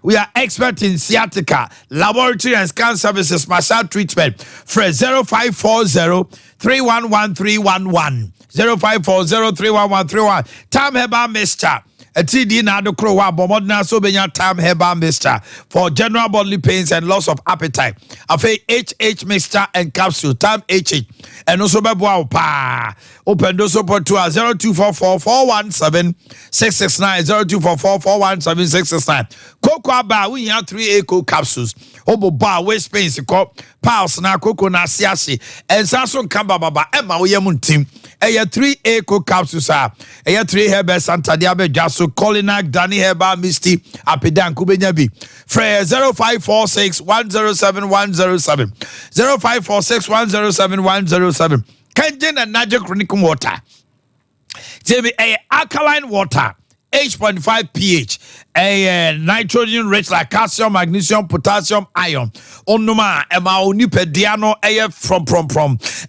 We are expert in sciatica, laboratory and scan services, massage treatment. Fresh 0540-311-311. 0540-311-311. Tam Heba Mr. A TD Nado Krowa Bomodna Sobenya Tam Heba Mr. For general bodily pains and loss of appetite. Afe HH Mixture and capsule. Tam HH. And also Bebo Pa. Open those support to 0244-417-669. 0244-417-669. Cocoa bar, we have 3 eco capsules. Obo bar, waist pains, pals na cocoa na siasi. And Samson Kamba Baba, Emma, we are team. A 3 eco capsules are a 3 Herbert Santa Diabe Jasso, Colinac, Danny Heba, Misty, Apidan, Kubenyabi. Freya 0546-107-107. 0546-107-107. Kenjen and Niger Chronic water. JB a alkaline water. 8.5 pH, a nitrogen rich like calcium, magnesium, potassium, iron. Onuma, ema unipediano, from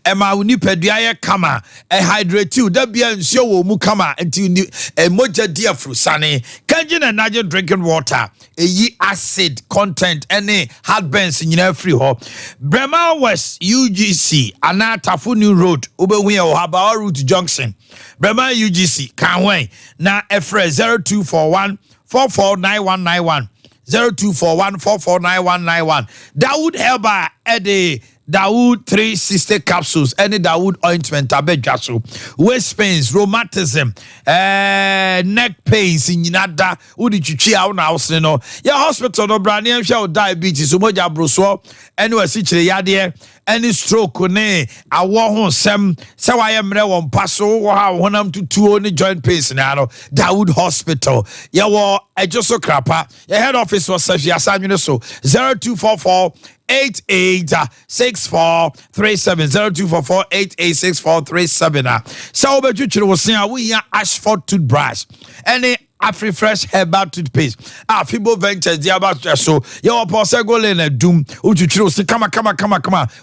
ema unipedia kama, a hydrate, that be and show mukama until a moja dear frusane. Kanjin and Niger drinking water, a ye acid content, any heartburns in your free hop. Bremer West, UGC, Anatafuni Road, Ubewe or Haba Route Junction. Bremer UGC, can't wait. Now, a phrase 0241-449191. 0241-449191. Dawood Helba Eddie Dawood 360 capsules, any Dawood ointment, abejaso, waist pains, rheumatism, neck pains, in Yinada, Udi Chichia, house, you know, your hospital, no brand name, diabetes, Umoja Bruswo, anyway, Sichile Yadia, any stroke ne awo ho sem se wa ye mre won paso wo ha honam tutuo ne joint pains na no Dawood Hospital ye wo ejoso krapa your head office was Safi Asanwene so 0244 886437 0244 886437 so obetwitwere wo sen a wo hia Ashford toothbrush any AfriFresh herbal toothpaste. Fibo Ventures the about so your possible in a doom. Ututru si come.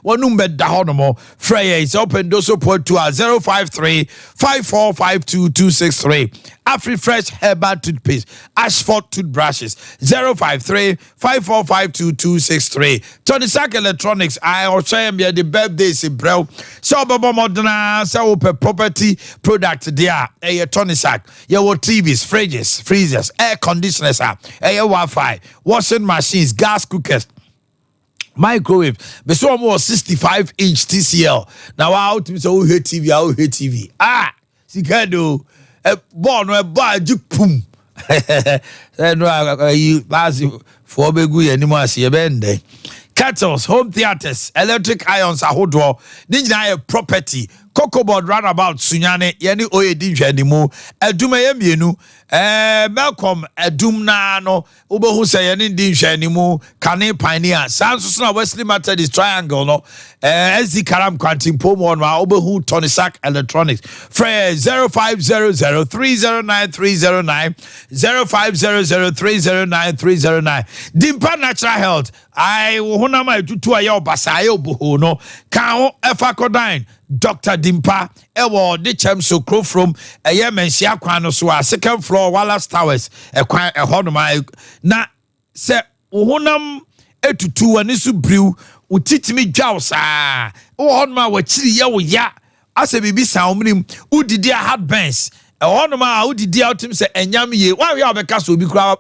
One number da honomo. Freya is open doso port to 053 5452263. AfriFresh herbal toothpaste. Ashford toothbrushes 053 5452263. Tony Sack Electronics. I also am the birthdays in bro. So Baba Modena so property product there. Tony Sack. Your TVs, fridges, freezers, air conditioners, Wi-Fi, washing machines, gas cookers, microwave. But so almost 65-inch TCL. Now out to so TV, TV. Sikado, born a bar pum. You last for begu anymore see a bende. Kettles, home theaters, electric irons, ahodo, ninja property. Cocoa board roundabout sunyane yani oyedi hwanimu aduma yemienu Malcolm adum na no ubehu se yani ndi hwanimu kane pioneer sanso na Wesley Methodist triangle no SD Karam Quantum Pomo no ubehu Tony Sack Electronics Frey 0500309309 0500309309 Dimpa Natural Health I wona ma tutu aye obasa aye obuhu no kan ho efakodine Dr. Dimpa ewo de chemso kro from eye mensia kwan no so a second floor Wallace Towers ekwan ehonoma na se ohonam etutu ani so briw utitimi dwawsa ohonoma wachiri ye wo ya ase bibi sa omnim udidi a heartburns ehonoma udidi outim se enyam ye wa we obeka so obi kura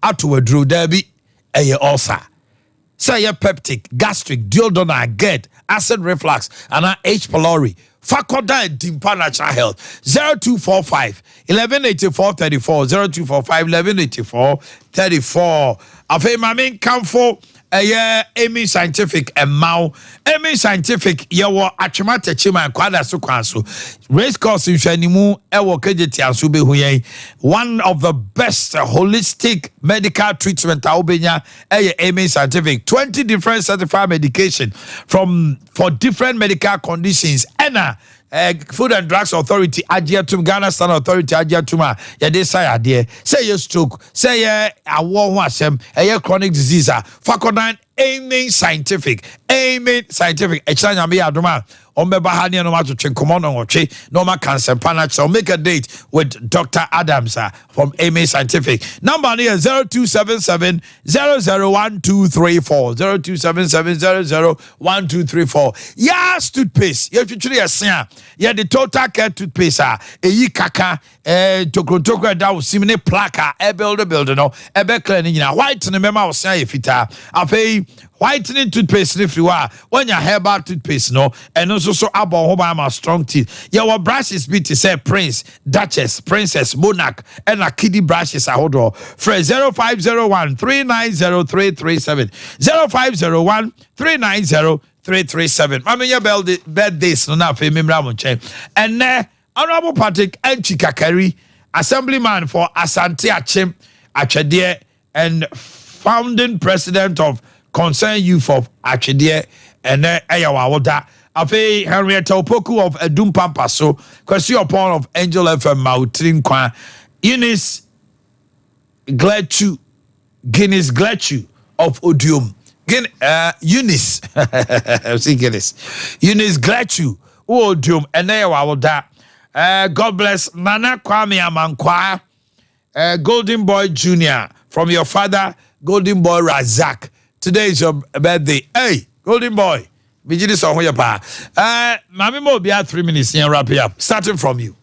ato wadro da bi eye ulcer say peptic, gastric, duodenal, GERD, acid reflux, and H. pylori. Fakoda Dimpa Natural Health 0245 1184 34 0245 1184 34. Afe mamin kamfo Amy Scientific and Mao Amy Scientific yawo atwemata chima kwada so kwanso race course in Shanimu ewo kejeti asube huyen one of the best holistic medical treatment obenya Amy Scientific 20 different certified medication for different medical conditions and Food and Drugs Authority Agiatum Ghana Standard Authority Agiatuma ya de say ade say your stroke say ya awo ho asem chronic disease Fakodine Amen Scientific echanya me adoma ombeba ha ne no ma to twenkomo no woche no ma cancer panach make a date with Dr. Adams from Amen Scientific number here 0277 001234 0277 001234 yes toothpaste you actually asen ya the total care toothpaste eyi kaka tokrontokro da simne plaka build no ebe clean nyina white ne mema osen efita afei whitening toothpaste if you are when your herbal toothpaste no and also so about my strong teeth your brushes be to say Prince, Duchess, Princess, Monarch and a kiddie brushes are hold on for 0501 390337 0501 390337 I mean your birthdays no na fe memra mo chen and honorable Patrick Enchikakari assemblyman for Asante Achem Atwede and founding president of Concerned Youth of Akye and Ayawawoda. Afe Henrietta Opoku of Edum Pampaso, question upon of Angel FM Mautrin Kwa, Guinness Glechu of Odium. Eunice Glechu, Odium, and Ayawawoda. God bless Nana Kwame Amankwa, Golden Boy Jr. from your father, Golden Boy Razak. Today is your birthday. Hey, Golden Boy. Bijini so hoya pa. Mami mo be 3 minutes and wrap it up. Starting from you.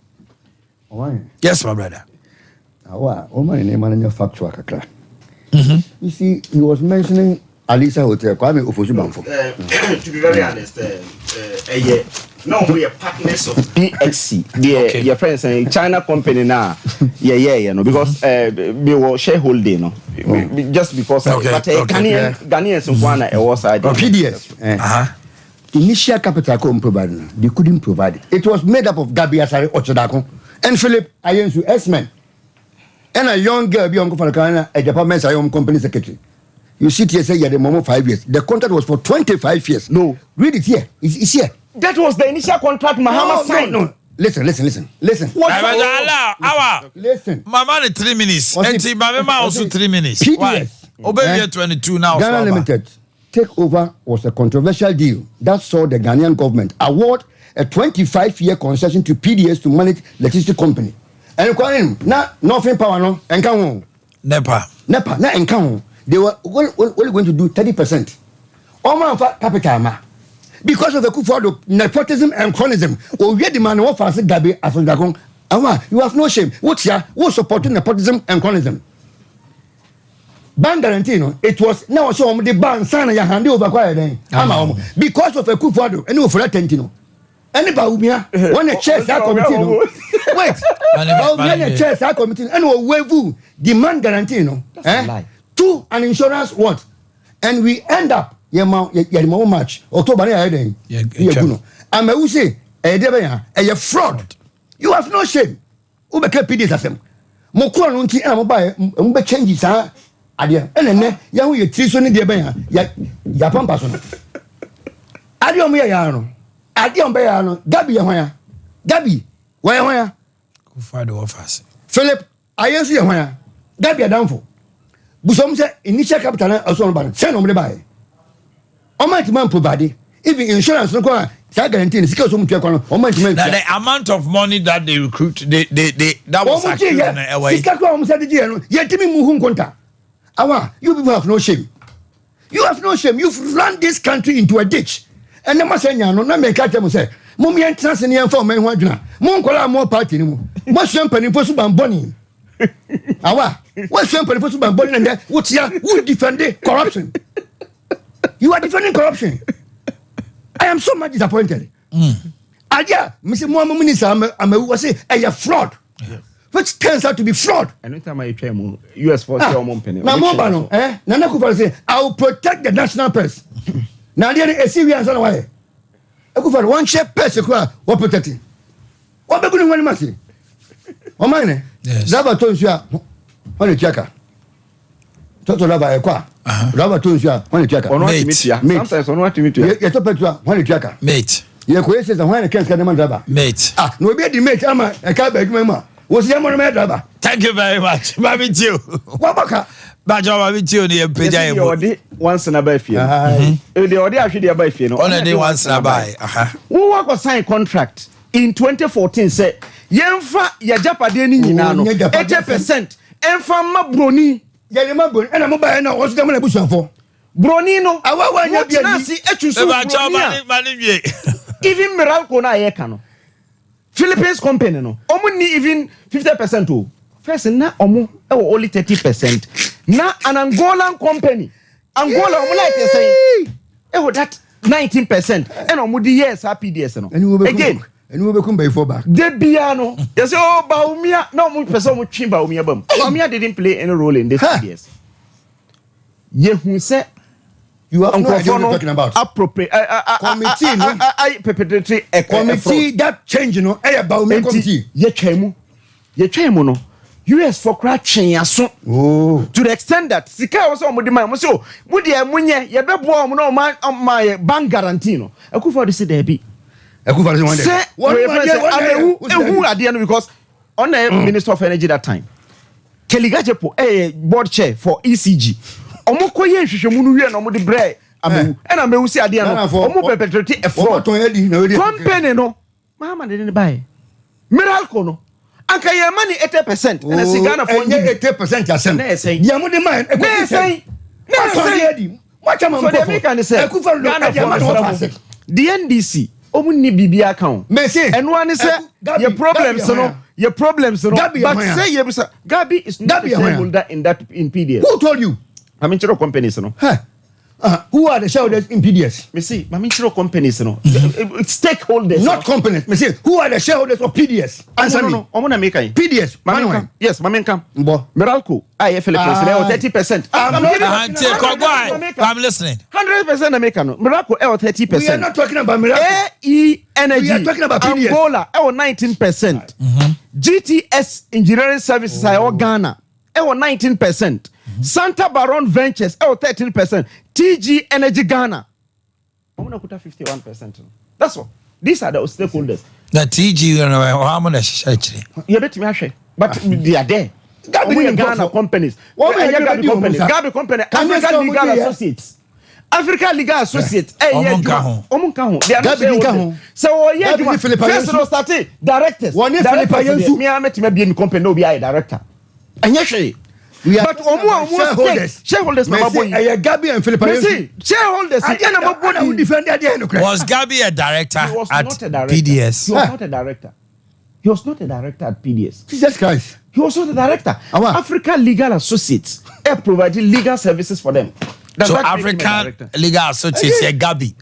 Omanhene. Yes, my brother. Omanhene mananya factual kakra. You see, he was mentioning Alisa Hotel. Kwame Ofosu Banfo. To be very honest, no, we are partners of PXC. Your friends saying China company now. Yeah, no, because we were shareholding, no. Just because Ghanaians one was PDS. initial capital provided. They couldn't provide it. It was made up of Gabi Asare Ochodako and Philip Ayensu S-Men. And a young girl, Bianco Falcana, a Japanese company secretary. You sit here say you had the moment 5 years. The contract was for 25 years. No. Read it here. It's here. That was the initial contract Mahama signed. No. Listen. Listen. Listen. My man 3 minutes. And my mama also 3 minutes. Why? Obey 22 now. Ghana Limited takeover was a controversial deal that saw the Ghanaian government award a 25-year concession to PDS to manage electricity company. And nothing power no enkan Nepa na enkan. They were only going to do 30%. Oman capital ma. Because of the coup for nepotism and chronism. Oh, we had the man who offers Gabi Asondakon. You have no shame. What's supporting nepotism and chronism? Ban guarantee, it was now so the ban sign your hand over quiet. Because of a coup for and no for attentino. Anybody when a chair committee. Wait. When a chair committee and we demand guarantee. To an insurance what? And we end up March October. I'm a say a fraud. You have no shame. Ubeke PDS asem. Mokwa no nti na mo ba mbe change sa ade. Enene ya hu ye tri so ne de ben ya pampa so no. Ade omo ya no. Ade omo ya no. Gabi ya hwan ya. Gabi wa ya hwan ya. Ku fa the offers. Philip ayensu ya hwan ya. Gabi adamfo. Busom say initial capital na aso no ba. Say no mo de ba e. Omo ti man provide. Even insurance no kwa guarantee the amount of money that they recruit, that was accrued in a way. You people have no shame. You have no shame. You've run this country into a ditch. And the Masanya no make say, Mummy and Tanzania for men one dinner. Moncola more party. What's your penny for Suban Bonnie? What's your penny for Suban Bonnie and what's your who defended corruption? You are defending corruption. I am so much disappointed. Adia, Mr. Muhammad Minister, I'm say a fraud, which turns out to be fraud. Anytime I pay more, US force your mom penny. Now, Mobano, Nana Kufa say, I will protect the national press. Now, there is a serious way. I go for one share press, what protecting? What be good when you see? Omanhene, Zaba told you, what a checker. Toto lava ekwa. Lava tunsia when checker. Sometimes on what to meet you. You to petua when checker. Mate. You ko say when can man driver. Mate. No be the mate ama e ka ba adwuma. Was your man driver. Thank you very much. Mami tio. Wabaka. Bajo mami tio ni empeja e odi once na ba fie. E de odi ahwe ba fie no. Only once na ba. Who work sign contract in 2014 say yemfa ya japade ni nyina no 80% emfa ma broni. Yelema bon and I'm buying now what's the money bush for Bronino awa nya bia nasi etusu even miracle na ye kano Philippines company no omo ni even 50% o first na omo e only 30% na an Angolan company Angola omo like say e that 19% and omo di yes PDS no again and we become by for back. Debiano. You say, oh, Baumia, no more person with Chim Baumia Bum. Baumia didn't play any role in this years. Ye who said you have no idea what you're talking about. Appropriate committee, I perpetrate a committee that change, you know, a Baumia committee. Ye chemo no. US for cratching yaso. Oh. To the extent that Sika was on the man. So, would ye munye, ye be born no man on my bank guarantee no. I could for the say there be. Who are because on the Minister of Energy that time, Kelly Gajepo, a board chair for ECG. Omoko yen hwehwemu wie na omo de bre amewu and amewu si ade no omo perpetrate a fraud company no mama de ne buy miracle no anka ye money 80% and a Ghana for 80% asem na say ye mo de man e na say what am so they make an say Ghana for the NDC omo ni bibia account me say eno an say your problems no but say ye Gabi is not a shareholder in PDS. Who told you? I mean, companies, no. Who are the shareholders in PDS? Me see, Mamichiro companies, stakeholders. Not companies. Me see, who are the shareholders of PDS? Answer me. No. Omuna Meka. PDS. Yes, Mamenka. Mbo. Meralco. I FL 30%. I'm listening. 100% American. Meralco 30%. We are not talking about Miracle. AE Energy. We are talking about PDS. Angola 19%. GTS Engineering Services Ghana 19%. Santa Baron Ventures 13%. TG Energy Ghana. I'm going to put 51%. That's all. These are the stakeholders. The TG, how much actually? You bet me, Ashe. But they are there. Gabi Ghana companies. Gabi company. African Legal Associates. African Legal Associates. Omunkahu. They are not shareholders. So yeah, Fiscal started directors. Me I met me be in company no be a director. Anyeshe. But shareholders Gabi and Philip shareholders was Gabi a director he was at not a director. PDS? He was not a director. He was not a director at PDS. Jesus Christ. He was not a director. Africa Legal Associates providing legal services for them. So African Legal Associates, Gabi,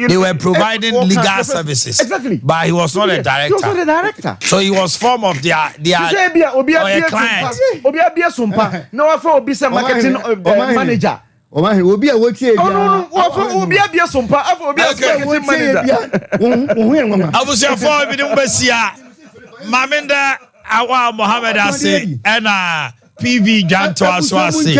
they were providing legal services. Exactly. But he was not a director. He was not a director. So he was form of their client. Obia Sompa. No, for Obisa marketing manager. Omanhene obi a wotie bia. No, obi a bia Sompa, obi a manager. Abusiafo bi dem besia. Mamenda Awa Mohammed ase na PV Janto aso ase.